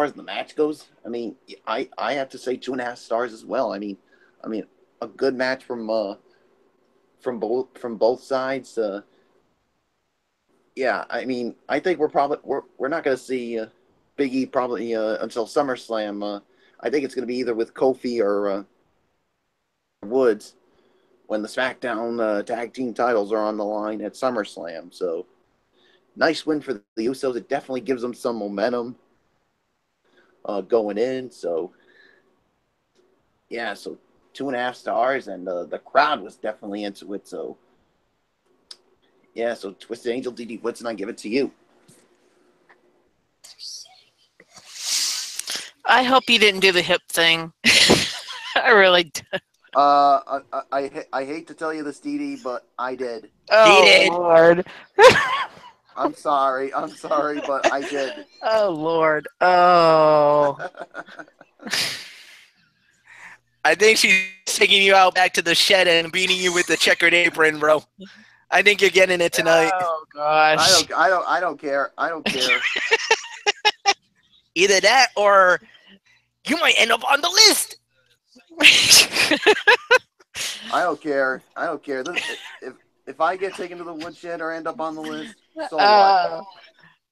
as the match goes, I mean, I have to say 2.5 stars as well. I mean, a good match from both sides. I mean, I think we're not going to see Big E probably until SummerSlam. I think it's going to be either with Kofi or Woods when the Smackdown tag team titles are on the line at SummerSlam. So nice win for the Usos. It definitely gives them some momentum going in. So yeah, so 2.5 stars, and the crowd was definitely into it. So yeah, so Twisted Angel, D.D. Woodson, I give it to you. I hope you didn't do the hip thing. I really did. I hate to tell you this, Dee, but I did. Oh, Lord. I'm sorry, but I did. Oh, Lord. Oh. I think she's taking you out back to the shed and beating you with the checkered apron, bro. I think you're getting it tonight. Oh, gosh. I don't care. I don't care. Either that or you might end up on the list. I don't care. If I get taken to the woodshed or end up on the list, so what?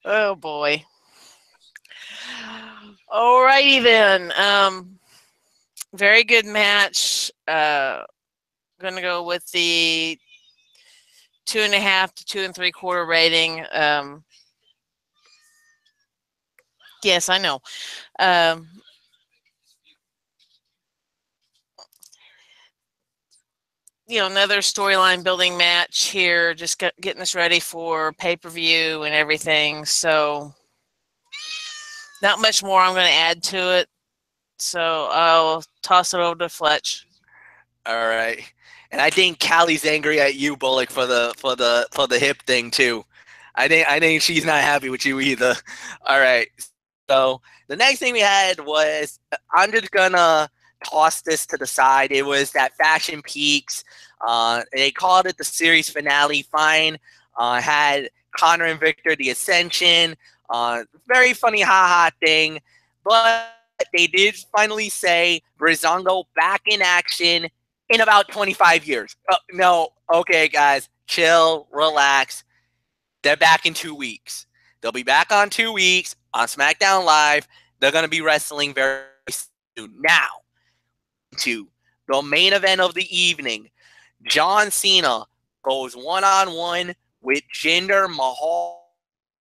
Oh boy. Alrighty then. Very good match. Gonna go with the 2.5 to 2 3/4 rating. Yes, I know. Another storyline building match here, just getting us ready for pay-per-view and everything. So not much more I'm going to add to it. So I'll toss it over to Fletch. All right. And I think Callie's angry at you, Bullock, for the hip thing too. I think she's not happy with you either. All right. So the next thing we had was, I'm just gonna toss this to the side. It was that Fashion Peaks. They called it the series finale. Fine. Had Connor and Victor, the Ascension. Very funny ha-ha thing. But they did finally say Breezango back in action in about 25 years. No. Okay, guys. Chill. Relax. They're back in 2 weeks. They'll be back on 2 weeks on SmackDown Live. They're going to be wrestling very soon. Now, to the main event of the evening. John Cena goes one-on-one with Jinder Mahal.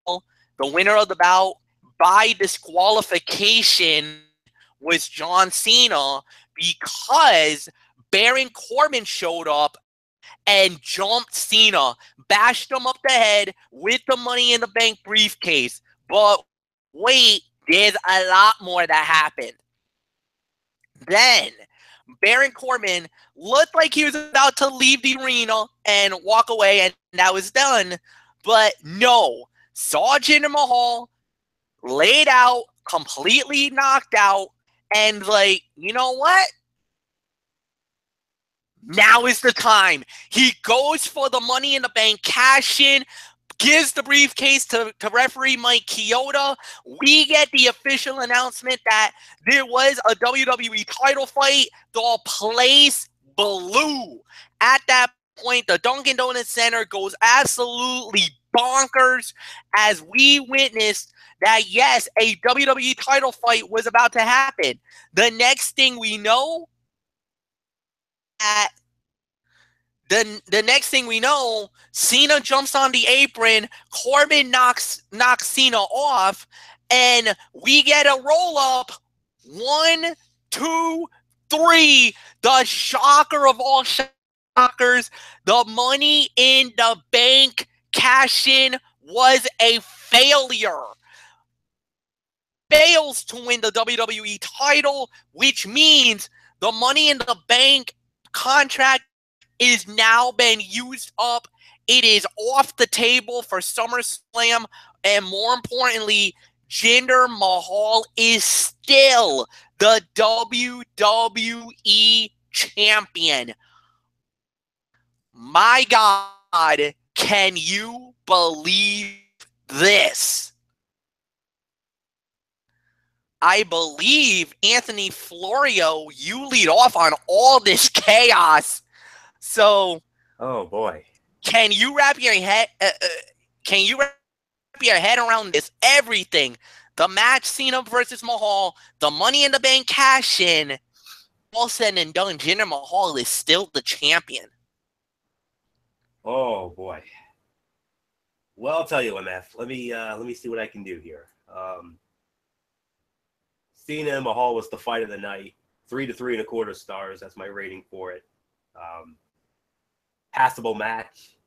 The winner of the bout by disqualification was John Cena because Baron Corbin showed up and jumped Cena, bashed him up the head with the Money in the Bank briefcase. But wait, there's a lot more that happened. Then Baron Corbin looked like he was about to leave the arena and walk away, and that was done. But no, saw Jinder Mahal laid out, completely knocked out, and like, you know what? Now is the time. He goes for the Money in the Bank cash in, gives the briefcase to referee Mike Chioda. We get the official announcement that there was a WWE title fight. The place blew. At that point, the Dunkin Donuts Center goes absolutely bonkers as we witnessed that, yes, a WWE title fight was about to happen. The next thing we know, the next thing we know, Cena jumps on the apron, Corbin knocks Cena off, and we get a roll-up. 1, 2, 3. The shocker of all shockers, the Money in the Bank cash-in was a failure. Fails to win the WWE title, which means the Money in the Bank contract is now been used up. It is off the table for SummerSlam, and more importantly, Jinder Mahal is still the WWE champion. My God, can you believe this? I believe, Anthony Florio, you lead off on all this chaos. So, oh boy, can you wrap your head? Around this? Everything, the match, Cena versus Mahal, the Money in the Bank cash in, all said and done, Jinder Mahal is still the champion. Oh boy. Well, I'll tell you, MF. Let me see what I can do here. Cena and Mahal was the fight of the night. 3 to 3.25 stars. That's my rating for it. Passable match,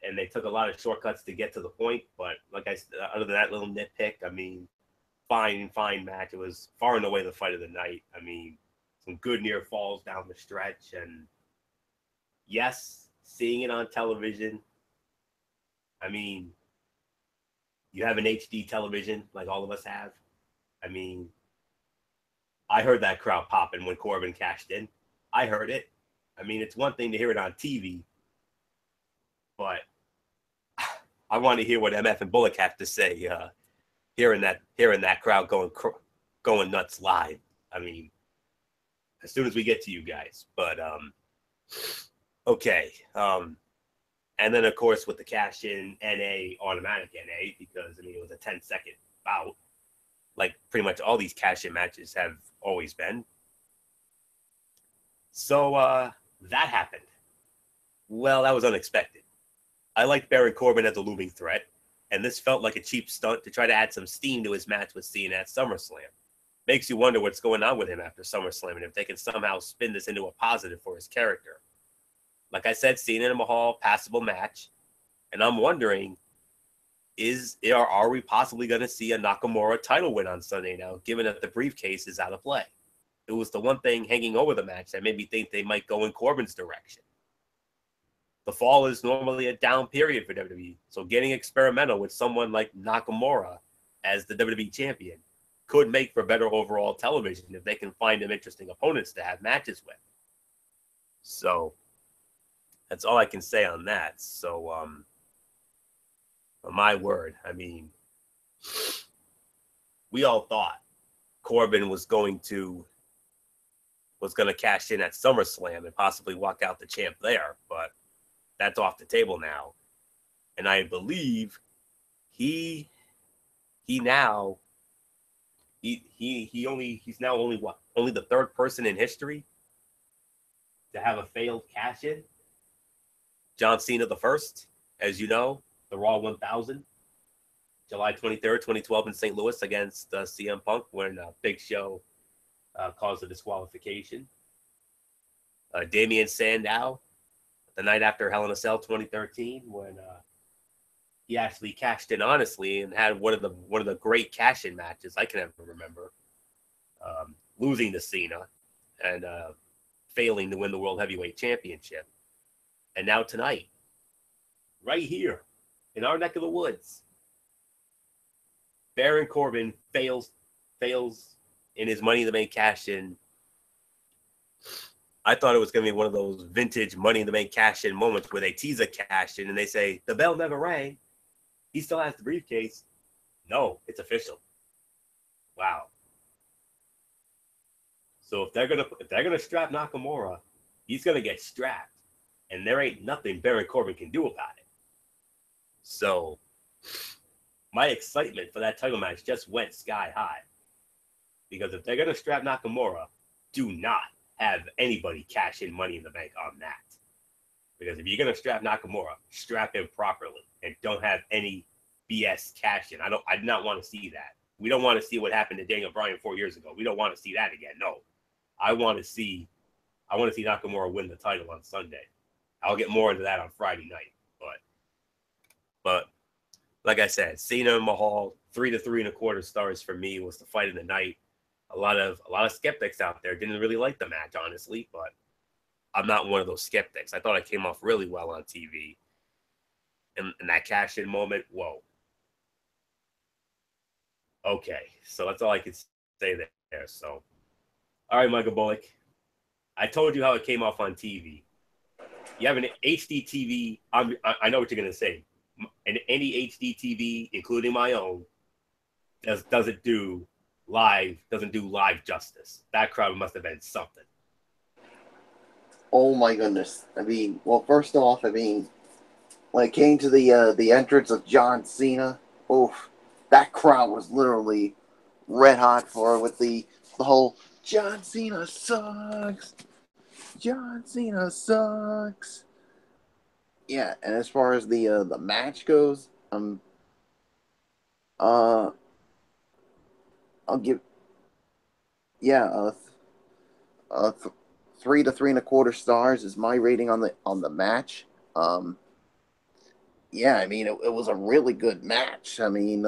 and they took a lot of shortcuts to get to the point. But like I said, other than that little nitpick, I mean, fine match. It was far and away the fight of the night. I mean, some good near falls down the stretch, and yes, seeing it on television. I mean, you have an HD television like all of us have. I mean, I heard that crowd popping when Corbin cashed in. I heard it. I mean, it's one thing to hear it on TV, but I want to hear what MF and Bullock have to say. Hearing that crowd going nuts live. I mean, as soon as we get to you guys, but okay. And then of course with the cash in, NA, automatic NA, because I mean it was a 10-second bout, like pretty much all these cash in matches have always been. So that happened. Well, that was unexpected. I liked Baron Corbin as a looming threat, and this felt like a cheap stunt to try to add some steam to his match with Cena at SummerSlam. Makes you wonder what's going on with him after SummerSlam and if they can somehow spin this into a positive for his character. Like I said, Cena and Mahal, passable match, and I'm wondering, are we possibly going to see a Nakamura title win on Sunday now, given that the briefcase is out of play? It was the one thing hanging over the match that made me think they might go in Corbin's direction. The fall is normally a down period for WWE, so getting experimental with someone like Nakamura as the WWE champion could make for better overall television if they can find them interesting opponents to have matches with. So that's all I can say on that. So, my word, I mean, we all thought Corbin was going to cash in at SummerSlam and possibly walk out the champ there, but that's off the table now. And I believe he's now only the third person in history to have a failed cash in. John Cena the first, as you know, the Raw 1000, July 23rd, 2012 in St. Louis against CM Punk when Big Show caused a disqualification. Damian Sandow, the night after Hell in a Cell 2013, when he actually cashed in honestly and had one of the great cash-in matches I can ever remember, losing to Cena. And failing to win the World Heavyweight Championship. And now tonight, right here in our neck of the woods, Baron Corbin fails in his Money in the Bank cash-in. I thought it was going to be one of those vintage Money in the Bank cash-in moments where they tease a cash-in and they say, the bell never rang. He still has the briefcase. No, it's official. Wow. So if they're gonna strap Nakamura, he's gonna get strapped, and there ain't nothing Baron Corbin can do about it. So my excitement for that title match just went sky high, because if they're gonna strap Nakamura, do not have anybody cash in Money in the Bank on that. Because if you're gonna strap Nakamura, strap him properly, and don't have any BS cash in. I do not want to see that. We don't want to see what happened to Daniel Bryan 4 years ago. We don't want to see that again. No. I want to see Nakamura win the title on Sunday. I'll get more into that on Friday night. But like I said, Cena and Mahal, 3 to 3.25 stars for me was the fight of the night. A lot of skeptics out there didn't really like the match, honestly, but I'm not one of those skeptics. I thought I came off really well on TV. And that cash-in moment, whoa. Okay, so that's all I could say there. So, all right, Michael Bullock. I told you how it came off on TV. You have an HD TV. I know what you're going to say. And any HD TV, including my own, doesn't do live justice. That crowd must have been something. Oh my goodness! I mean, well, first off, I mean, when it came to the entrance of John Cena, oof, that crowd was literally red hot for it with the whole John Cena sucks. John Cena sucks. Yeah, and as far as the match goes, I'll give 3 to 3.25 stars is my rating on the match. Yeah, I mean it was a really good match. I mean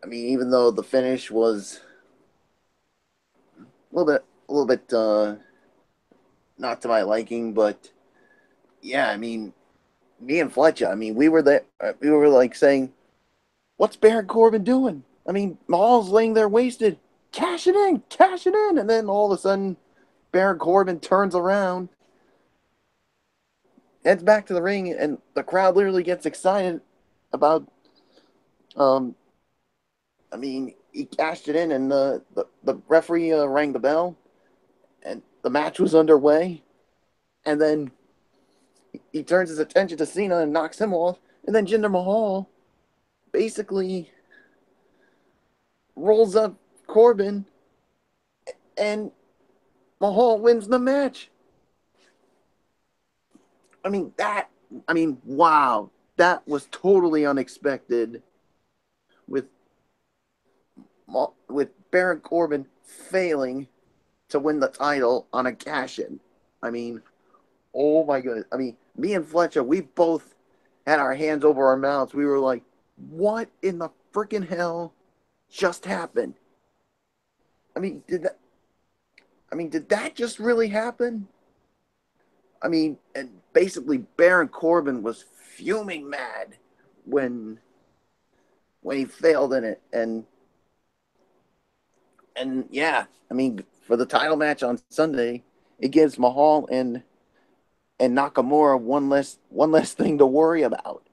even though the finish was a little bit not to my liking, but yeah, I mean, me and Fletcher, I mean, we were there. We were like saying, "What's Baron Corbin doing?" I mean, Mahal's laying there wasted. Cash it in, and then all of a sudden, Baron Corbin turns around, heads back to the ring, and the crowd literally gets excited about. I mean, he cashed it in, and the referee rang the bell, and the match was underway, and then he turns his attention to Cena and knocks him off, and then Jinder Mahal basically rolls up Corbin, and Mahal wins the match. Wow, that was totally unexpected. With Baron Corbin failing to win the title on a cash-in. I mean, oh my goodness. I mean, me and Fletcher, we both had our hands over our mouths. We were like, what in the freaking hell just happened? I mean, did that just really happen? I mean, and basically Baron Corbin was fuming mad when he failed in it. And yeah, I mean, for the title match on Sunday, it gives Mahal and Nakamura one less thing to worry about.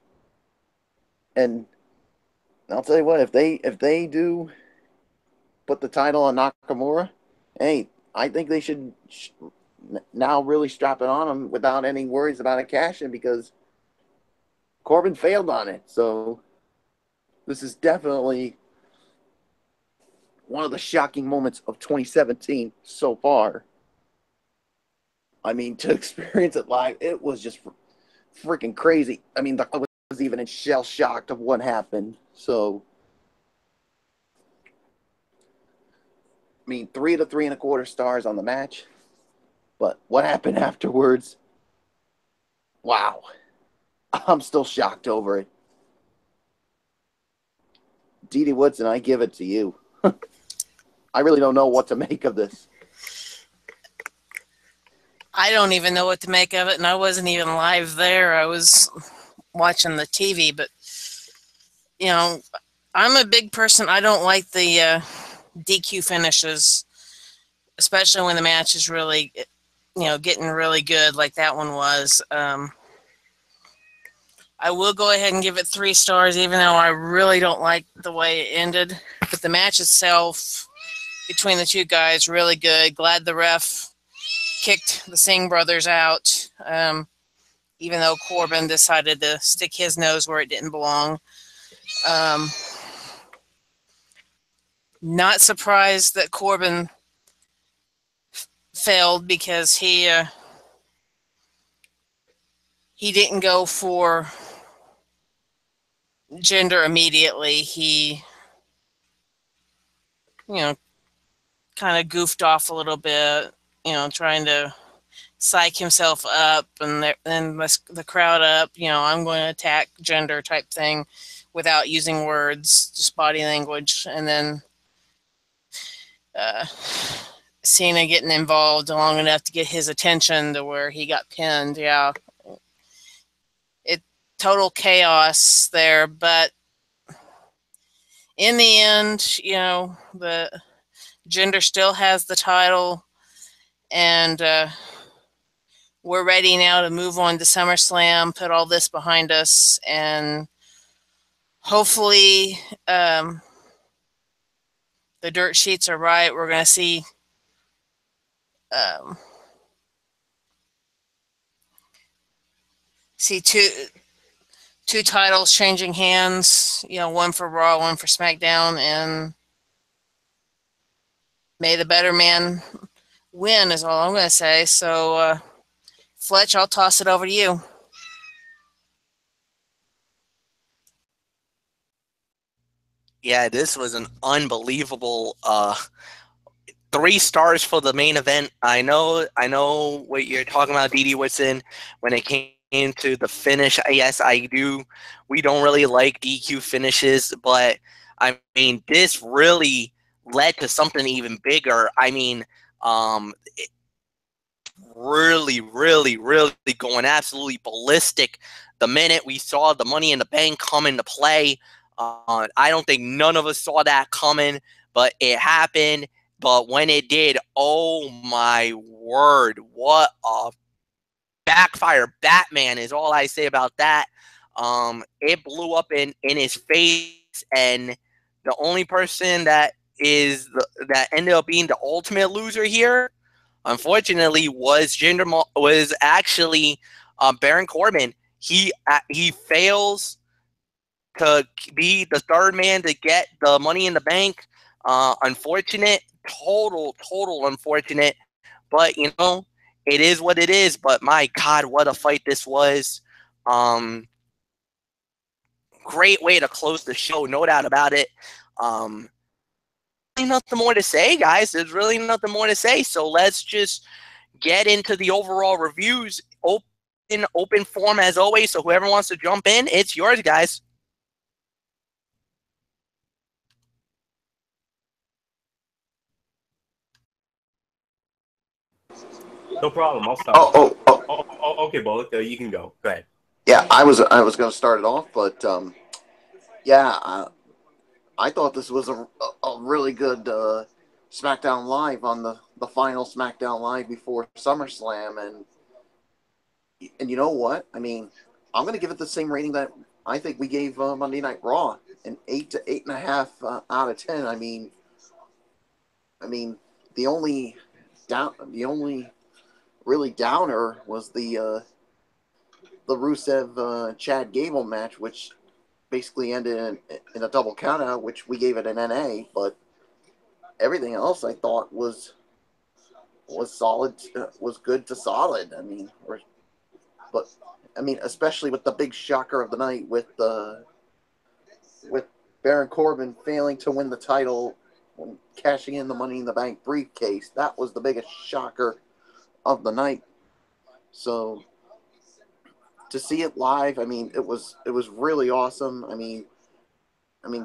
And I'll tell you what, if they do put the title on Nakamura, hey, I think they should now really strap it on him without any worries about a cash-in, because Corbin failed on it. So this is definitely one of the shocking moments of 2017 so far. I mean, to experience it live, it was just freaking crazy. I mean, I was even in shell shocked of what happened. So, I mean, 3 to 3.25 stars on the match. But what happened afterwards? Wow. I'm still shocked over it. D.D. Woodson, I give it to you. I really don't know what to make of this. I don't even know what to make of it, and I wasn't even live there. I was watching the TV, but you know, I'm a big person. I don't like the DQ finishes, especially when the match is really, getting really good like that one was. I will go ahead and give it 3 stars, even though I really don't like the way it ended. But the match itself between the two guys, really good. Glad the ref kicked the Singh brothers out, even though Corbin decided to stick his nose where it didn't belong. Not surprised that Corbin failed because he didn't go for gender immediately. He, kind of goofed off a little bit, trying to psych himself up and the crowd up, I'm going to attack gender type thing without using words, just body language. And then Cena getting involved long enough to get his attention to where he got pinned. Yeah. Total chaos there, but in the end, the gender still has the title, and we're ready now to move on to SummerSlam, put all this behind us, and hopefully the dirt sheets are right. We're going to see two titles changing hands, one for Raw, one for SmackDown, and may the better man win is all I'm going to say. So, Fletch, I'll toss it over to you. Yeah, this was an unbelievable 3 stars for the main event. I know what you're talking about, Dee Dee Whitson, when it came to the finish. Yes, I do. We don't really like DQ finishes, but I mean, this really led to something even bigger. I mean, really, really, really going absolutely ballistic the minute we saw the Money in the Bank come into play. I don't think none of us saw that coming, but it happened. But when it did, oh my word, what a backfire Batman is all I say about that. It blew up in his face, and the only person that ended up being the ultimate loser here, unfortunately, was actually Baron Corbin. He fails to be the third man to get the Money in the Bank. Unfortunate, total unfortunate. But it is what it is. But my God, what a fight this was! Great way to close the show, no doubt about it. Really nothing more to say, guys. There's really nothing more to say. So let's just get into the overall reviews. Open form as always. So whoever wants to jump in, it's yours, guys. No problem. I'll start. Okay, Bullock, you can go. Go ahead. Yeah, I was going to start it off, but I thought this was a really good SmackDown Live on the final SmackDown Live before SummerSlam, and you know what? I mean, I'm going to give it the same rating that I think we gave Monday Night Raw, an 8 to 8.5 out of 10. I mean, the only really downer was the Rusev Chad Gable match, which basically ended in a double countout, which we gave it an NA. But everything else I thought was solid, was good to solid. I mean, especially with the big shocker of the night with Baron Corbin failing to win the title and cashing in the Money in the Bank briefcase. That was the biggest shocker of the night. So to see it live, I mean, it was really awesome. I mean,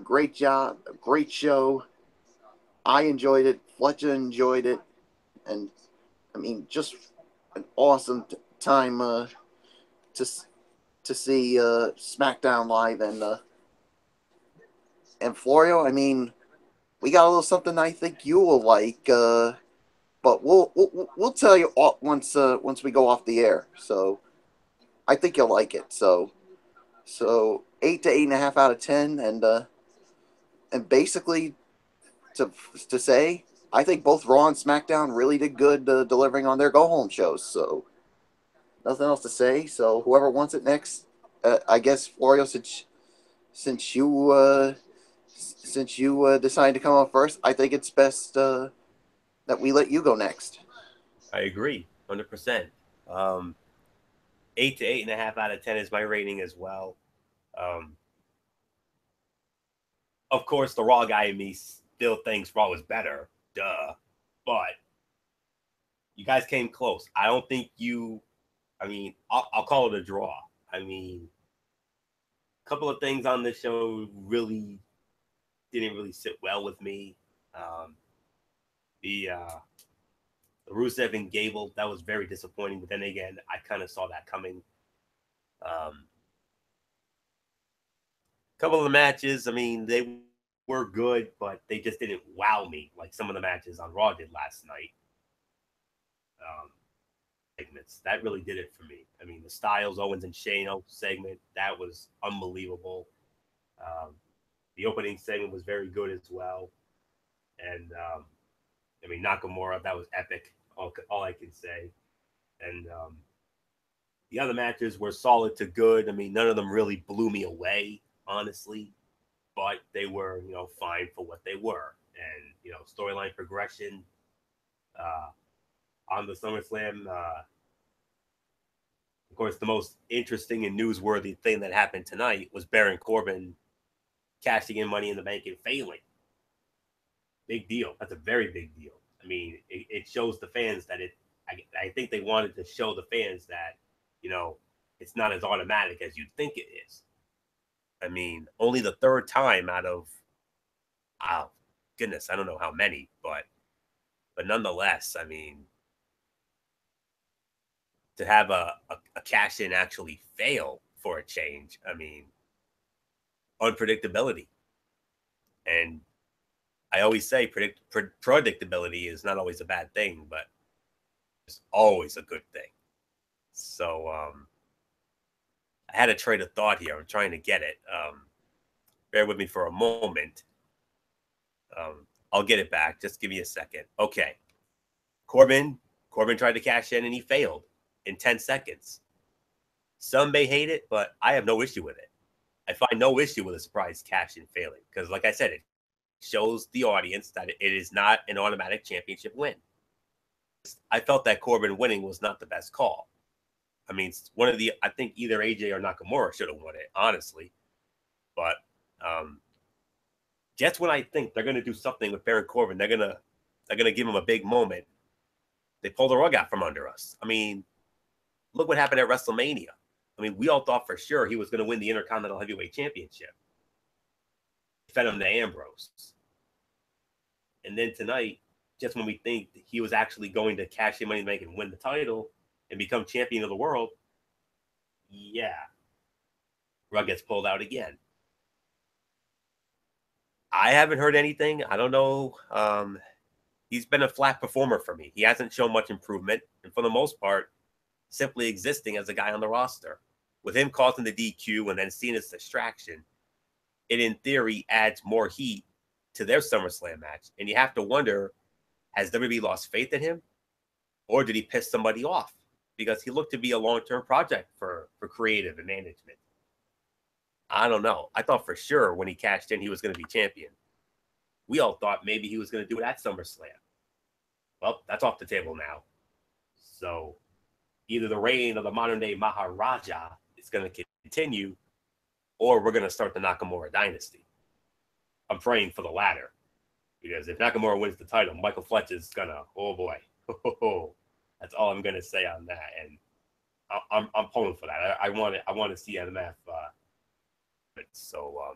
great job, great show. I enjoyed it. Fletcher enjoyed it, and I mean, just an awesome time to to see Smackdown live, and Florio. I mean, we got a little something I think you will like, but we'll tell you all once we go off the air. So I think you'll like it. So 8 to 8.5 out of 10, and basically to say, I think both Raw and SmackDown really did good delivering on their go home shows. So nothing else to say. So whoever wants it next, I guess Florio, since you decided to come up first, I think it's best that we let you go next. I agree, 100%. 8 to 8.5 out of 10 is my rating as well. Of course, the Raw guy in me still thinks Raw was better, duh. But you guys came close. I don't think you. I mean, I'll call it a draw. I mean, a couple of things on this show really didn't really sit well with me. The Rusev and Gable, that was very disappointing. But then again, I kind of saw that coming. Couple of the matches, I mean, they were good, but they just didn't wow me like some of the matches on Raw did last night. Segments, that really did it for me. I mean, the Styles, Owens, and Shane segment, that was unbelievable. The opening segment was very good as well. And, I mean, Nakamura, that was epic, all I can say. And the other matches were solid to good. I mean, none of them really blew me away, honestly, but they were, fine for what they were. And, storyline progression on the SummerSlam. Of course, the most interesting and newsworthy thing that happened tonight was Baron Corbin cashing in Money in the Bank and failing. Big deal. That's a very big deal. I mean, it shows the fans that I think they wanted to show the fans that, it's not as automatic as you'd think it is. I mean, only the third time out of, oh, goodness, I don't know how many, but nonetheless, I mean, to have a cash in actually fail for a change, I mean, unpredictability. And I always say predictability is not always a bad thing, but it's always a good thing. So I had a train of thought here. I'm trying to get it. Bear with me for a moment. I'll get it back. Just give me a second. Okay. Corbin tried to cash in and he failed in 10 seconds. Some may hate it, but I have no issue with it. I find no issue with a surprise cash in failing because, like I said, it shows the audience that it is not an automatic championship win. I felt that Corbin winning was not the best call. I mean, I think either AJ or Nakamura should have won it, honestly. But just when I think they're going to do something with Baron Corbin, they're gonna give him a big moment, they pull the rug out from under us. I mean, look what happened at WrestleMania. I mean, we all thought for sure he was going to win the Intercontinental Heavyweight Championship. Fed him to Ambrose. And then tonight, just when we think he was actually going to cash in Money in the Bank and win the title and become champion of the world, yeah, rug gets pulled out again. I haven't heard anything. I don't know. He's been a flat performer for me. He hasn't shown much improvement. And for the most part, simply existing as a guy on the roster. With him causing the DQ and then seeing his distraction, it in theory adds more heat to their SummerSlam match. And you have to wonder, has WWE lost faith in him? Or did he piss somebody off? Because he looked to be a long-term project for creative and management. I don't know. I thought for sure when he cashed in, he was going to be champion. We all thought maybe he was going to do it at SummerSlam. Well, that's off the table now. So either the reign of the modern-day Maharaja is going to continue, or we're going to start the Nakamura dynasty. I'm praying for the latter. Because if Nakamura wins the title, Michael Fletcher's going to, oh boy. That's all I'm going to say on that. And I'm pulling for that. I want to see MF. So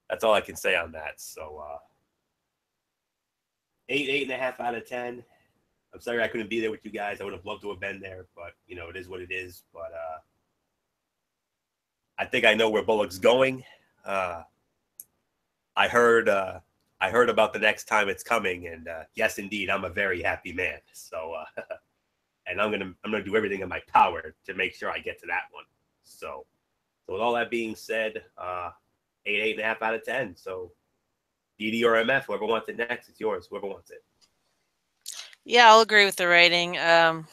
that's all I can say on that. So 8.5 out of 10. I'm sorry I couldn't be there with you guys. I would have loved to have been there, but you know, it is what it is. But I think I know where Bullock's going. I heard about the next time it's coming, and yes, indeed, I'm a very happy man. So, and I'm gonna do everything in my power to make sure I get to that one. So with all that being said, 8.5 out of 10. So, DD or MF, whoever wants it next, it's yours. Whoever wants it. Yeah, I'll agree with the rating. It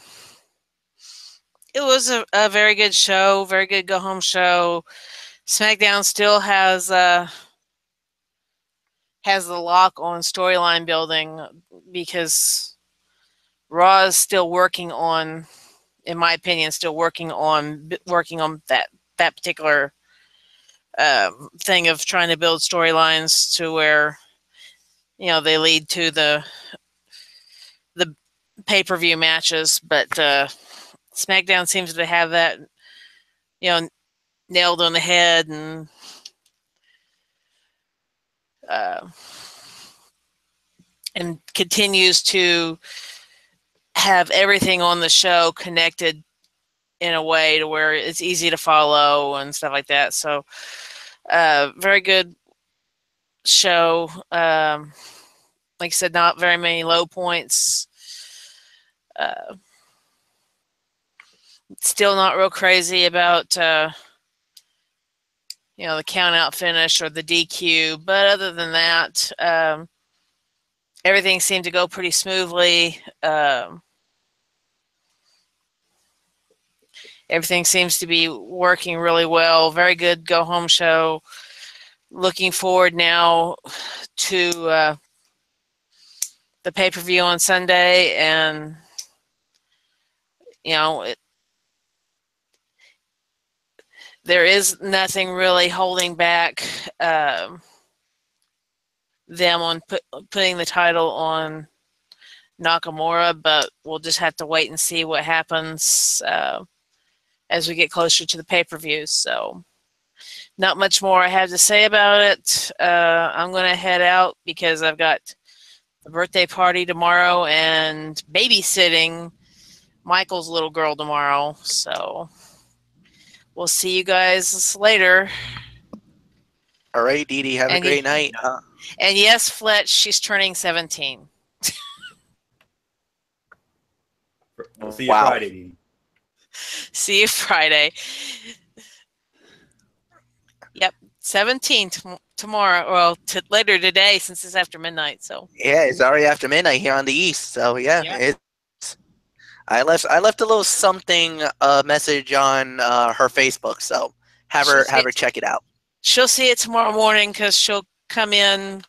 was a very good show, very good go-home show. SmackDown still has the lock on storyline building because Raw is still working on, in my opinion, working on that particular thing of trying to build storylines to where, you know, they lead to the pay-per-view matches. But SmackDown seems to have that, you know, nailed on the head, and continues to have everything on the show connected in a way to where it's easy to follow and stuff like that. So, very good show. Like I said, not very many low points. Still not real crazy about, you know, the count out finish or the DQ. But other than that, everything seemed to go pretty smoothly. Everything seems to be working really well. Very good go-home show. Looking forward now to the pay-per-view on Sunday. And, you know, there is nothing really holding back them on putting the title on Nakamura, but we'll just have to wait and see what happens as we get closer to the pay-per-view. So not much more I have to say about it. I'm going to head out because I've got a birthday party tomorrow and babysitting Michael's little girl tomorrow. So we'll see you guys later. All right, Dee Dee, have a great night. And yes, Fletch, she's turning 17. We'll see you Friday, Dee Dee. See you Friday. Yep, 17 tomorrow. Well, later today since it's after midnight. So yeah, it's already after midnight here on the East. So yeah, it's. I left a little something message on her Facebook. So have her check it out. She'll see it tomorrow morning because she'll come in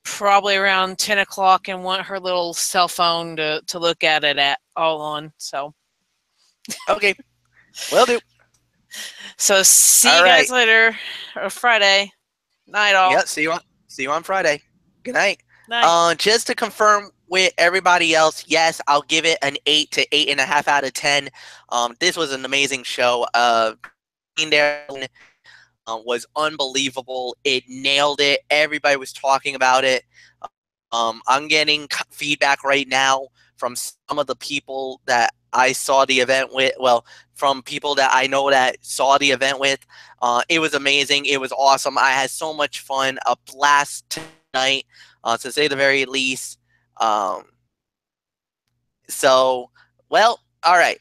probably around 10 o'clock and want her little cell phone to look at it all on. So. Okay, will do. So see you guys later, or Friday night. All. Yeah, see you on Friday. Good night. Night. Just to confirm with everybody else, yes, I'll give it an 8 to 8.5 out of 10. This was an amazing show. Being there was unbelievable. It nailed it. Everybody was talking about it. I'm getting feedback right now from some of the people that I saw the event with. Well, from people that I know that saw the event with. It was amazing. It was awesome. I had so much fun. A blast tonight, to say the very least. So, well, all right.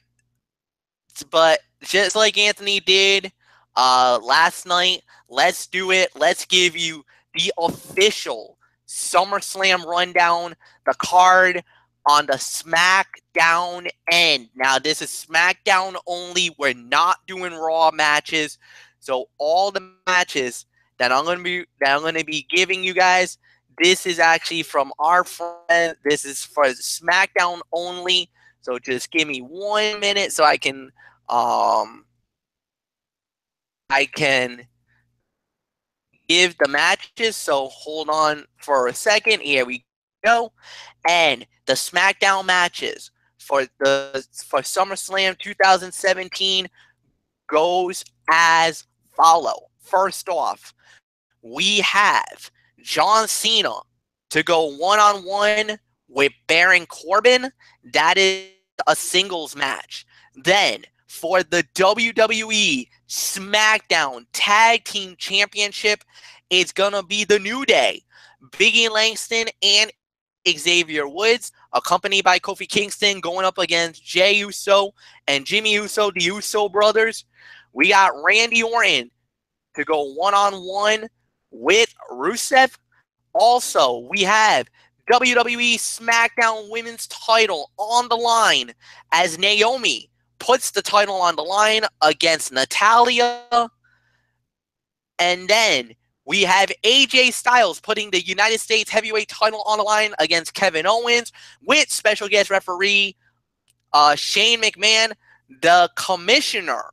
But just like Anthony did last night, let's do it. Let's give you the official SummerSlam rundown, the card on the Smackdown end. Now, this is Smackdown only. We're not doing Raw matches. So all the matches that I'm going to be giving you guys, this is actually from our friend. This is for Smackdown only. So just give me 1 minute so I can give the matches. So hold on for a second. Here we go. And the Smackdown matches for SummerSlam 2017 goes as follow. First off, we have John Cena to go one-on-one with Baron Corbin, that is a singles match. Then for the WWE SmackDown Tag Team Championship, it's going to be the New Day. Biggie Langston and Xavier Woods, accompanied by Kofi Kingston, going up against Jey Uso and Jimmy Uso, the Uso brothers. We got Randy Orton to go one-on-one with Rusev. Also, we have WWE SmackDown Women's title on the line as Naomi puts the title on the line against Natalya. And then we have AJ Styles putting the United States Heavyweight title on the line against Kevin Owens with special guest referee Shane McMahon, the commissioner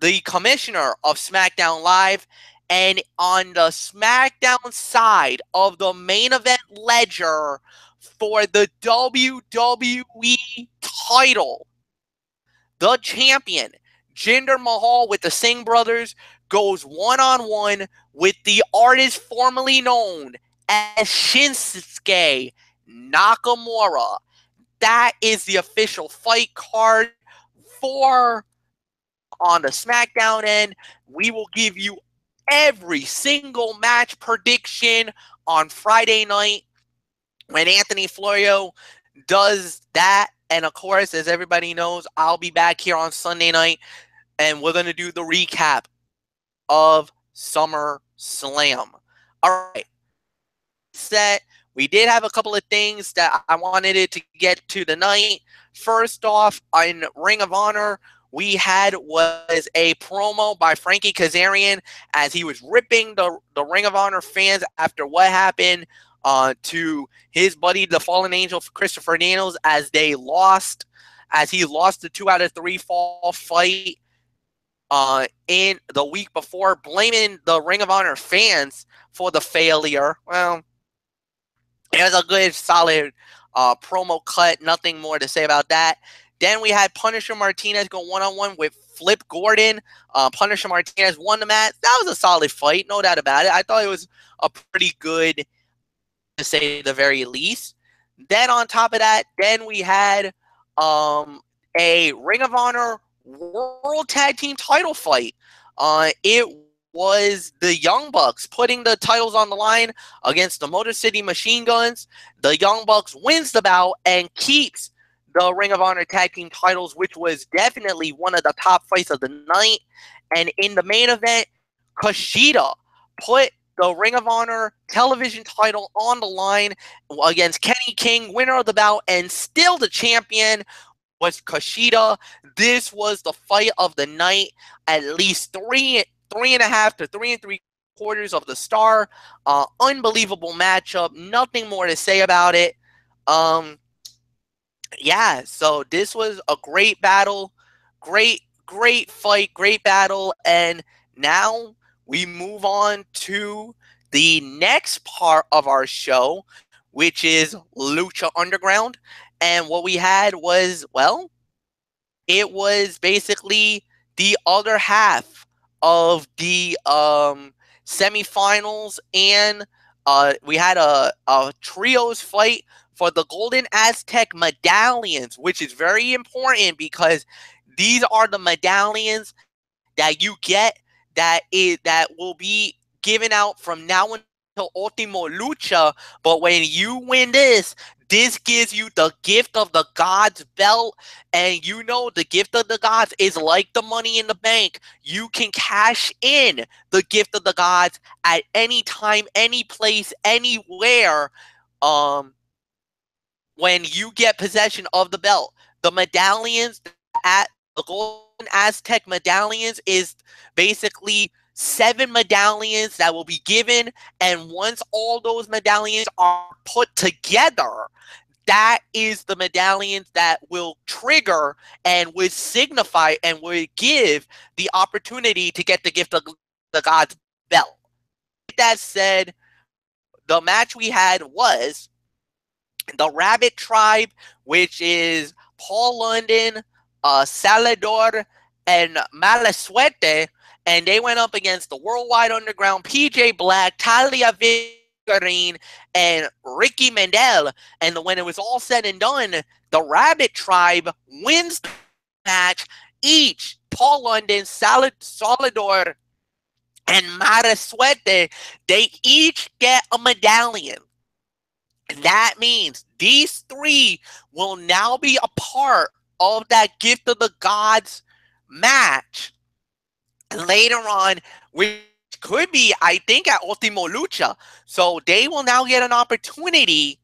of SmackDown Live. And on the SmackDown side of the main event ledger for the WWE title, the champion, Jinder Mahal with the Singh brothers, goes one-on-one with the artist formerly known as Shinsuke Nakamura. That is the official fight card for on the SmackDown end. We will give you every single match prediction on Friday night when Anthony Florio does that. And of course, as everybody knows, I'll be back here on Sunday night and we're going to do the recap of SummerSlam. All right. Set. We did have a couple of things that I wanted it to get to tonight. First off, in Ring of Honor, we had was a promo by Frankie Kazarian as he was ripping the Ring of Honor fans after what happened to his buddy, the Fallen Angel, Christopher Daniels, as he lost the 2 out of 3 fall fight in the week before, blaming the Ring of Honor fans for the failure. Well, it was a good, solid promo cut. Nothing more to say about that. Then we had Punisher Martinez go one-on-one with Flip Gordon. Punisher Martinez won the match. That was a solid fight, no doubt about it. I thought it was a pretty good, to say the very least. Then on top of that, then we had a Ring of Honor World Tag Team title fight. It was the Young Bucks putting the titles on the line against the Motor City Machine Guns. The Young Bucks wins the bout and keeps the Ring of Honor Tag Team titles, which was definitely one of the top fights of the night. And in the main event, Kushida put the Ring of Honor television title on the line against Kenny King, winner of the bout, and still the champion was Kushida. This was the fight of the night, at least 3.5 to 3 3/4 of the star. Unbelievable matchup. Nothing more to say about it. Yeah, so this was a great battle. Great fight, great battle. And now we move on to the next part of our show, which is Lucha Underground. And what we had was, well, it was basically the other half of the semifinals. And we had a trios fight for the Golden Aztec medallions, which is very important because these are the medallions that you get that will be given out from now until Ultimo Lucha. But when you win this gives you the Gift of the Gods belt. And you know the Gift of the Gods is like the Money in the Bank. You can cash in the Gift of the Gods at any time, any place, anywhere. When you get possession of the belt, the medallions at the Golden Aztec medallions is basically 7 medallions that will be given. And once all those medallions are put together, that is the medallions that will trigger and would signify and would give the opportunity to get the Gift of the Gods belt. With that said, the match we had was the Rabbit Tribe, which is Paul London, Salador, and Malasuete, and they went up against the Worldwide Underground, PJ Black, Talia Green and Ricky Mandel. And when it was all said and done, the Rabbit Tribe wins the match. Each Paul London, Salvador, and Mara Suerte, they each get a medallion. That means these three will now be a part of that Gift of the Gods match later on, which could be, I think, at Ultimo Lucha. So they will now get an opportunity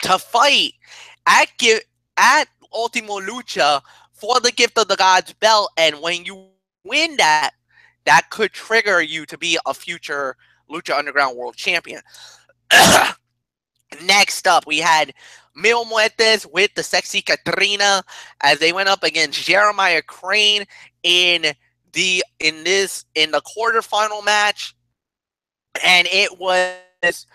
to fight at Ultimo Lucha for the Gift of the Gods belt. And when you win that, that could trigger you to be a future Lucha Underground World Champion. Next up, we had Mil Muertes with the Sexy Katrina as they went up against Jeremiah Crane in the quarterfinal match, and it was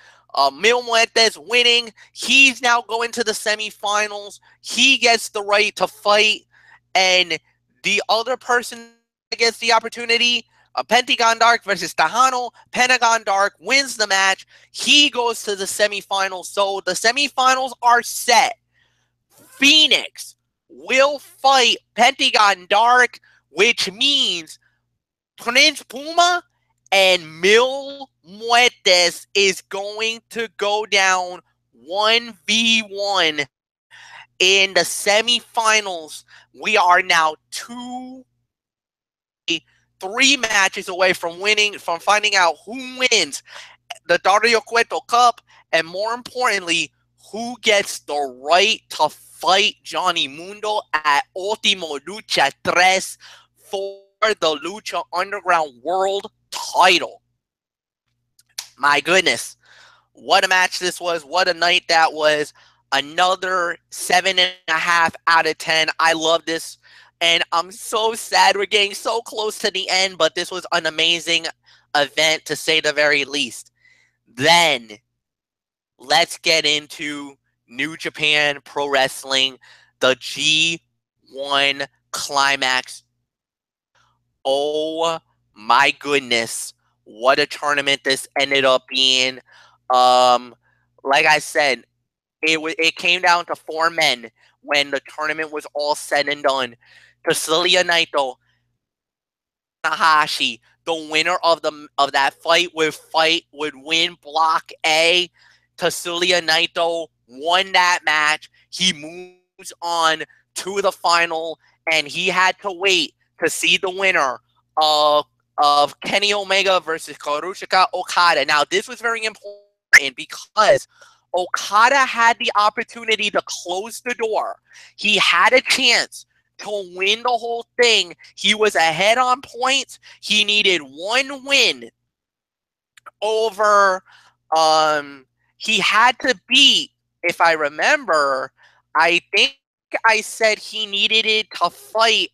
Mil Muertes winning. He's now going to the semifinals. He gets the right to fight, and the other person that gets the opportunity, Pentagon Dark versus Tejano. Pentagon Dark wins the match. He goes to the semifinals. So the semifinals are set. Phoenix will fight Pentagon Dark, which means Prince Puma and Mil Muertes is going to go down 1v1 in the semifinals. We are now 3 matches away from finding out who wins the Dario Cueto Cup, and more importantly, who gets the right to fight Johnny Mundo at Ultimo Lucha 3 for the Lucha Underground World title. My goodness, what a match this was. What a night that was. Another 7.5 out of 10. I love this. And I'm so sad we're getting so close to the end, but this was an amazing event, to say the very least. Then, let's get into New Japan Pro Wrestling, the G1 Climax. Oh my goodness, what a tournament this ended up being. Like I said, it came down to 4 men when the tournament was all said and done. Tetsuya Naito, Tanahashi, the winner of that fight would win Block A. Tetsuya Naito won that match. He moves on to the final, and he had to wait to see the winner of Kenny Omega versus Kazuchika Okada. Now, this was very important because Okada had the opportunity to close the door. He had a chance to win the whole thing. He was ahead on points. He needed 1 win over he had to beat, if I remember, I think I said he needed it to fight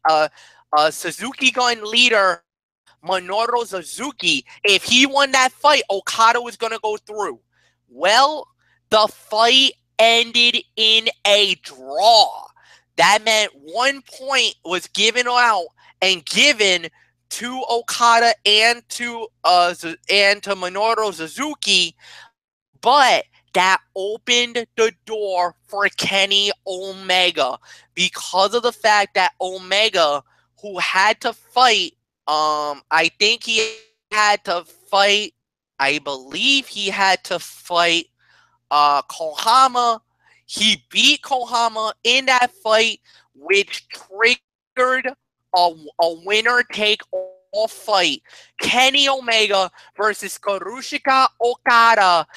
Suzuki Gun leader Minoru Suzuki. If he won that fight, Okada was going to go through. Well, the fight ended in a draw. That meant 1 point was given out and given to Okada and to Minoru Suzuki, but that opened the door for Kenny Omega because of the fact that Omega, who had to fight, I think he had to fight, I believe he had to fight Kohama. He beat Kohama in that fight, which triggered a winner-take-all fight. Kenny Omega versus Kazuchika Okada.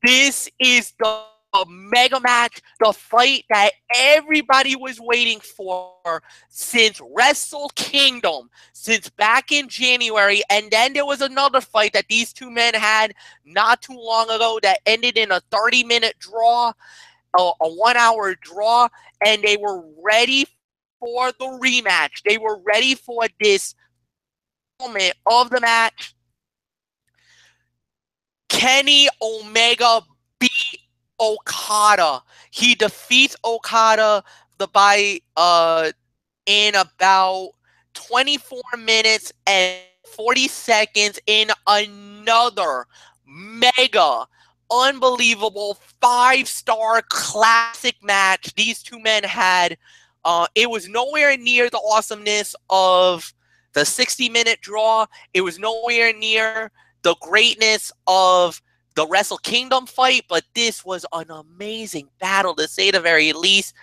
This is the mega match, the fight that everybody was waiting for since Wrestle Kingdom, since back in January. And then there was another fight that these 2 men had not too long ago that ended in a 30-minute draw, a 1-hour draw, and they were ready for the rematch. They were ready for this moment of the match. Kenny Omega beat Okada. He defeats Okada in about 24 minutes and 40 seconds in another mega, unbelievable 5-star classic match these two men had. It was nowhere near the awesomeness of the 60-minute draw. It was nowhere near the greatness of the Wrestle Kingdom fight, but this was an amazing battle, to say the very least.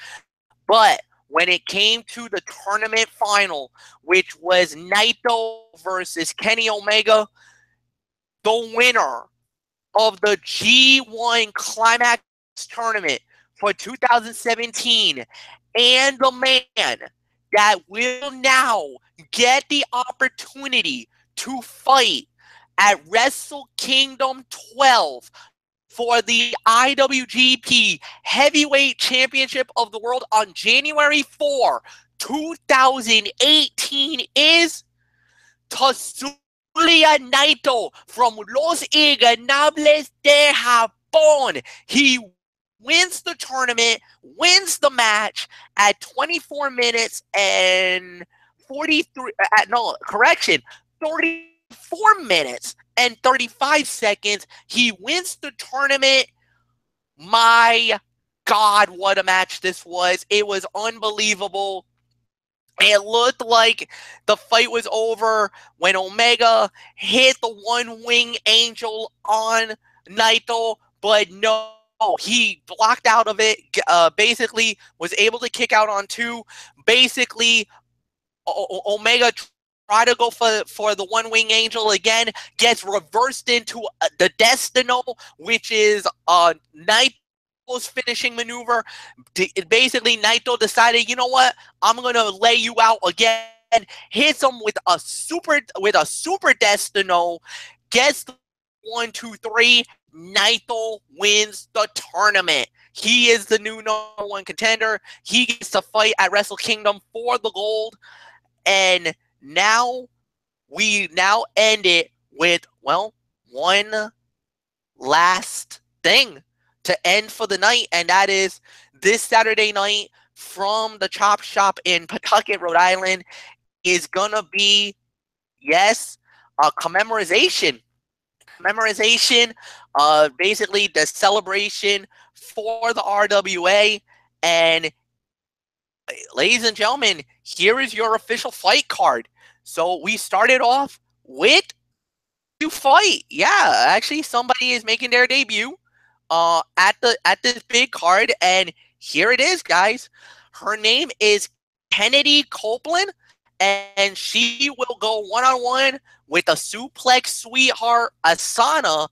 But when it came to the tournament final, which was Naito versus Kenny Omega, the winner of the G1 Climax Tournament for 2017, and the man that will now get the opportunity to fight at Wrestle Kingdom 12 for the IWGP Heavyweight Championship of the World on January 4, 2018 is Tetsuya Naito from Los Ingobernables de Japón. He wins the tournament, wins the match at 24 minutes and 34 minutes and 35 seconds. He wins the tournament. My God, what a match this was. It was unbelievable. It looked like the fight was over when Omega hit the one-wing angel on Naito, but no, he blocked out of it, basically was able to kick out on two. Basically, Omega tried to go for the one-wing angel again, gets reversed into the Destino, which is Naito's finishing maneuver. Basically, Naito decided, you know what, I'm going to lay you out again, hits him with a super Destino, gets the 1, 2, 3. Naito wins the tournament. He is the new #1 contender. He gets to fight at Wrestle Kingdom for the gold. And now we end it with, well, one last thing to end for the night, and that is this Saturday night from the Chop Shop in Pawtucket, Rhode Island, is gonna be, yes, a commemoration, basically the celebration for the RWA. And ladies and gentlemen, here is your official fight card. So we started off with new fight. Yeah, actually somebody is making their debut at this big card, and here it is, guys. Her name is Kennedy Copeland, and she will go one-on-one with a suplex sweetheart Asana.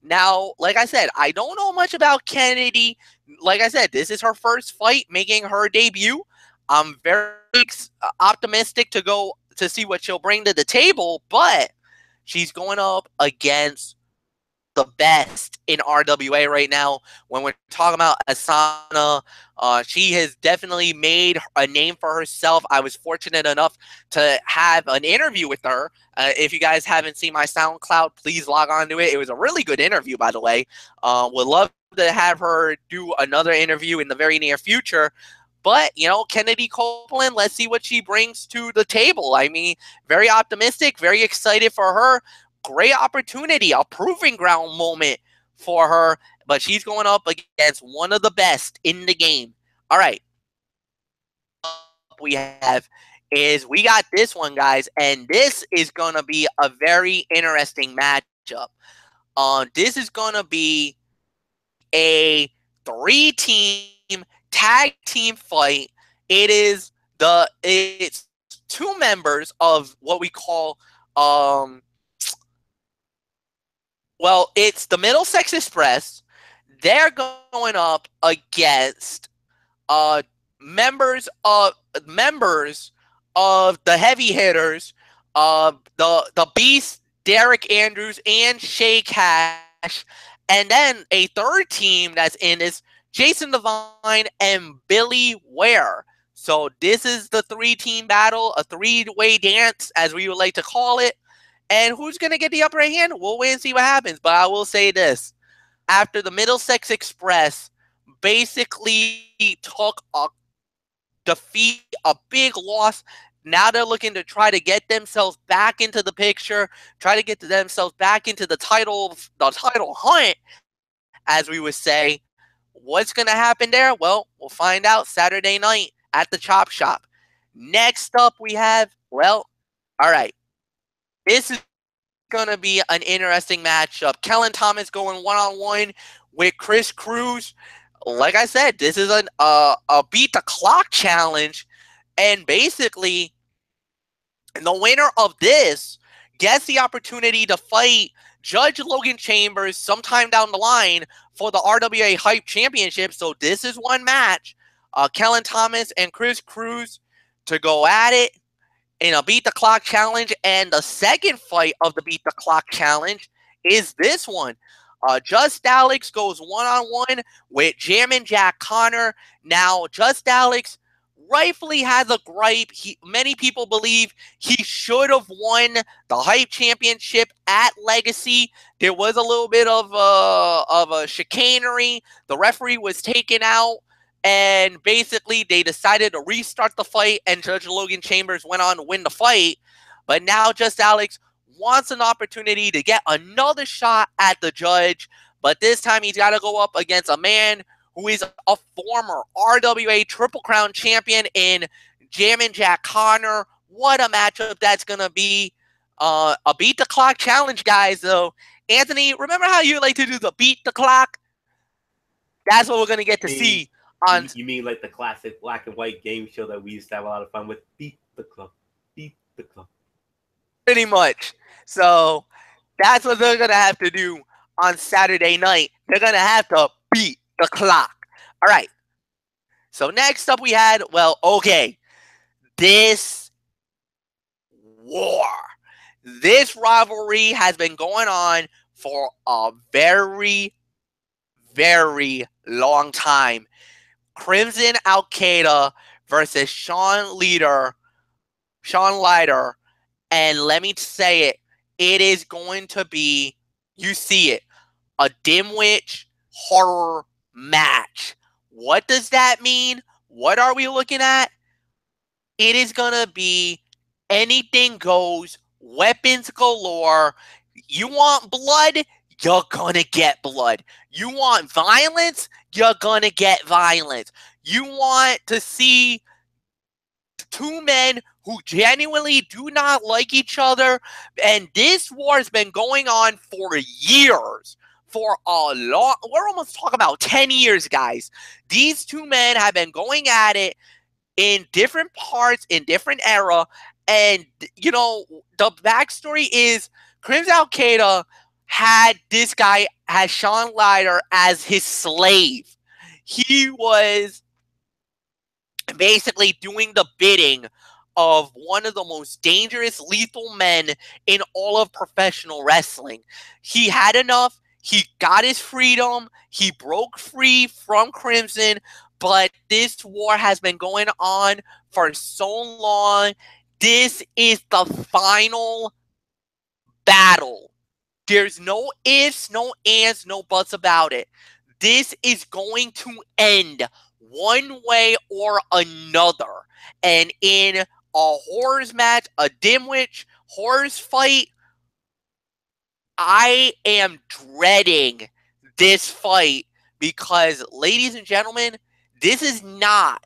Now, like I said, I don't know much about Kennedy. Like I said, this is her first fight making her debut. I'm very optimistic to see what she'll bring to the table, but she's going up against the best in RWA right now. When we're talking about Asana, she has definitely made a name for herself. I was fortunate enough to have an interview with her. If you guys haven't seen my SoundCloud, please log on to it. It was a really good interview, by the way. Would love to have her do another interview in the very near future. But, you know, Kennedy Copeland, let's see what she brings to the table. I mean, very optimistic, very excited for her. Great opportunity, a proving ground moment for her. But she's going up against one of the best in the game. All right. We got this one, guys. And this is going to be a very interesting matchup. This is going to be a 3-team tag team fight. It's two members of what we call it's the Middlesex Express. They're going up against members of the Heavy Hitters, the Beast, Derek Andrews, and Shay Cash, and then a third team that's in is Jason Devine and Billy Ware. So this is the 3-team battle, a 3-way dance, as we would like to call it. And who's going to get the upper hand? We'll wait and see what happens. But I will say this. After the Middlesex Express basically took a defeat, a big loss, Now they're looking to try to get themselves back into the picture, try to get themselves back into the title hunt, as we would say. What's going to happen there? Well, we'll find out Saturday night at the Chop Shop. Next up, we have, well, all right. This is going to be an interesting matchup. Kellen Thomas going one-on-one with Chris Cruz. Like I said, this is a beat the clock challenge, and basically, the winner of this gets the opportunity to fight Judge Logan Chambers sometime down the line for the RWA Hype Championship. So this is one match. Kellen Thomas and Chris Cruz to go at it in a Beat the Clock challenge. And the second fight of the Beat the Clock challenge is this one. Just Alex goes one-on-one with Jammin' Jack Connor. Now, Just Alex rightfully has a gripe. Many people believe he should have won the Hype Championship at Legacy. There was a little bit of a chicanery. The referee was taken out, and basically they decided to restart the fight, and Judge Logan Chambers went on to win the fight. But now Just Alex wants an opportunity to get another shot at the judge, but this time he's got to go up against a man who is a former RWA Triple Crown champion in Jammin' Jack Connor. What a matchup that's going to be. A Beat the Clock challenge, guys, though. Anthony, remember how you like to do the Beat the Clock? That's what we're going to get to see. You mean like the classic black and white game show that we used to have a lot of fun with? Beat the clock. Beat the clock. Pretty much. So that's what they're going to have to do on Saturday night. They're going to have to beat the clock. All right. So next up we had, well, okay, this war. This rivalry has been going on for a very, very long time. Crimson Al Qaeda versus Sean Leader. And let me say it, it is going to be, you see it, a Dimwitch horror match. What does that mean? What are we looking at? It is going to be anything goes, weapons galore. You want blood? You're going to get blood. You want violence? You're going to get violence. You want to see two men who genuinely do not like each other, and this war has been going on for years. For a long, we're almost talking about 10 years, guys. These two men have been going at it in different parts, in different era, and, you know, the backstory is Crimson Al Qaeda had this guy, has Sean Leiter as his slave. He was basically doing the bidding of one of the most dangerous, lethal men in all of professional wrestling. He had enough. He got his freedom. He broke free from Crimson, but this war has been going on for so long. This is the final battle. There's no ifs, no ands, no buts about it. This is going to end one way or another. And in a horrors match, a Dimwitch horrors fight, I am dreading this fight because, ladies and gentlemen, this is not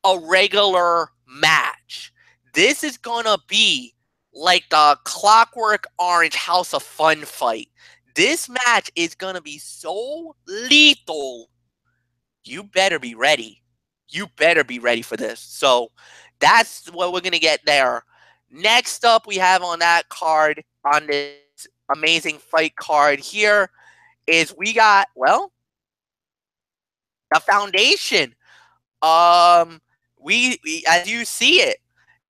a regular match. This is going to be like the Clockwork Orange House of Fun fight. This match is going to be so lethal. You better be ready. You better be ready for this. So that's what we're going to get there. Next up, we have on that card, on this amazing fight card here, is we got, well, the Foundation. We as you see it,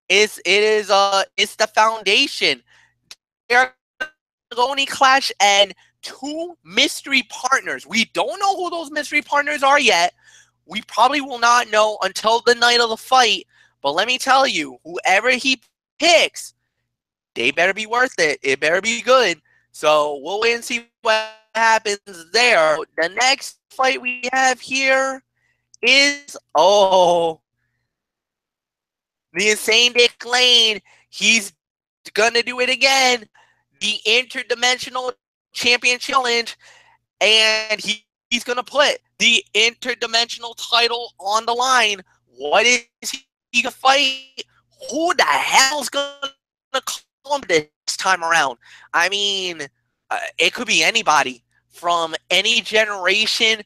it's the Foundation. They're going to clash, and two mystery partners. We don't know who those mystery partners are yet. We probably will not know until the night of the fight. But let me tell you, whoever he picks, they better be worth it. It better be good. So we'll wait and see what happens there. The next fight we have here is, oh, The Insane Dick Lane, he's gonna do it again. The Interdimensional Champion Challenge, and he's gonna put the Interdimensional title on the line. What is he gonna fight? Who the hell's gonna come this time around? I mean, it could be anybody from any generation,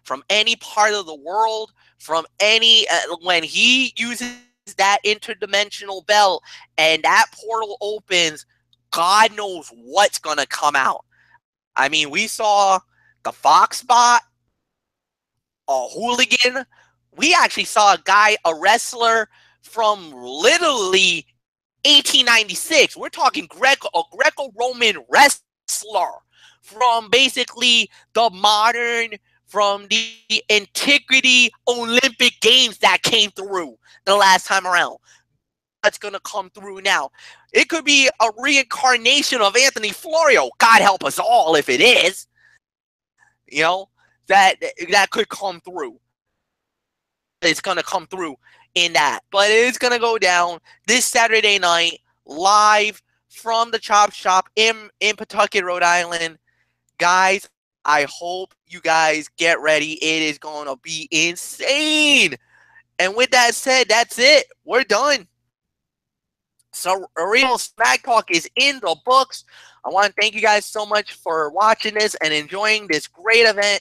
from any part of the world, from any when he uses that interdimensional belt and that portal opens, God knows what's gonna come out. I mean, we saw the Fox Spot, a hooligan. We actually saw a wrestler from literally 1896. We're talking a Greco-Roman wrestler from basically the modern, from the antiquity Olympic Games that came through the last time around. That's going to come through now. It could be a reincarnation of Anthony Florio. God help us all if it is. You know, that could come through. It's going to come through in that. But it's going to go down this Saturday night, live from the Chop Shop in Pawtucket, Rhode Island. Guys, I hope you guys get ready. It is going to be insane. And with that said, that's it. We're done. So, Real Smack Talk is in the books. I want to thank you guys so much for watching this and enjoying this great event.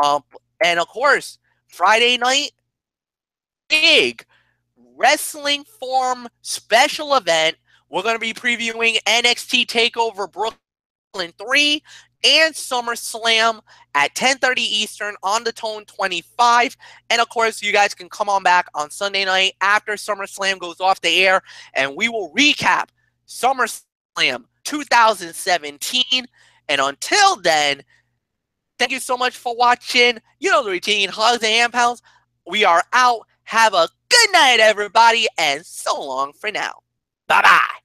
And, of course, Friday night, big Wrestling Forum special event. We're going to be previewing NXT TakeOver Brooklyn 3 and SummerSlam at 10:30 Eastern on the Tone 25. And, of course, you guys can come on back on Sunday night after SummerSlam goes off the air, and we will recap SummerSlam 2017. And until then, thank you so much for watching. You know the routine. Hugs and hand pounds. We are out. Have a good night, everybody, and so long for now. Bye-bye.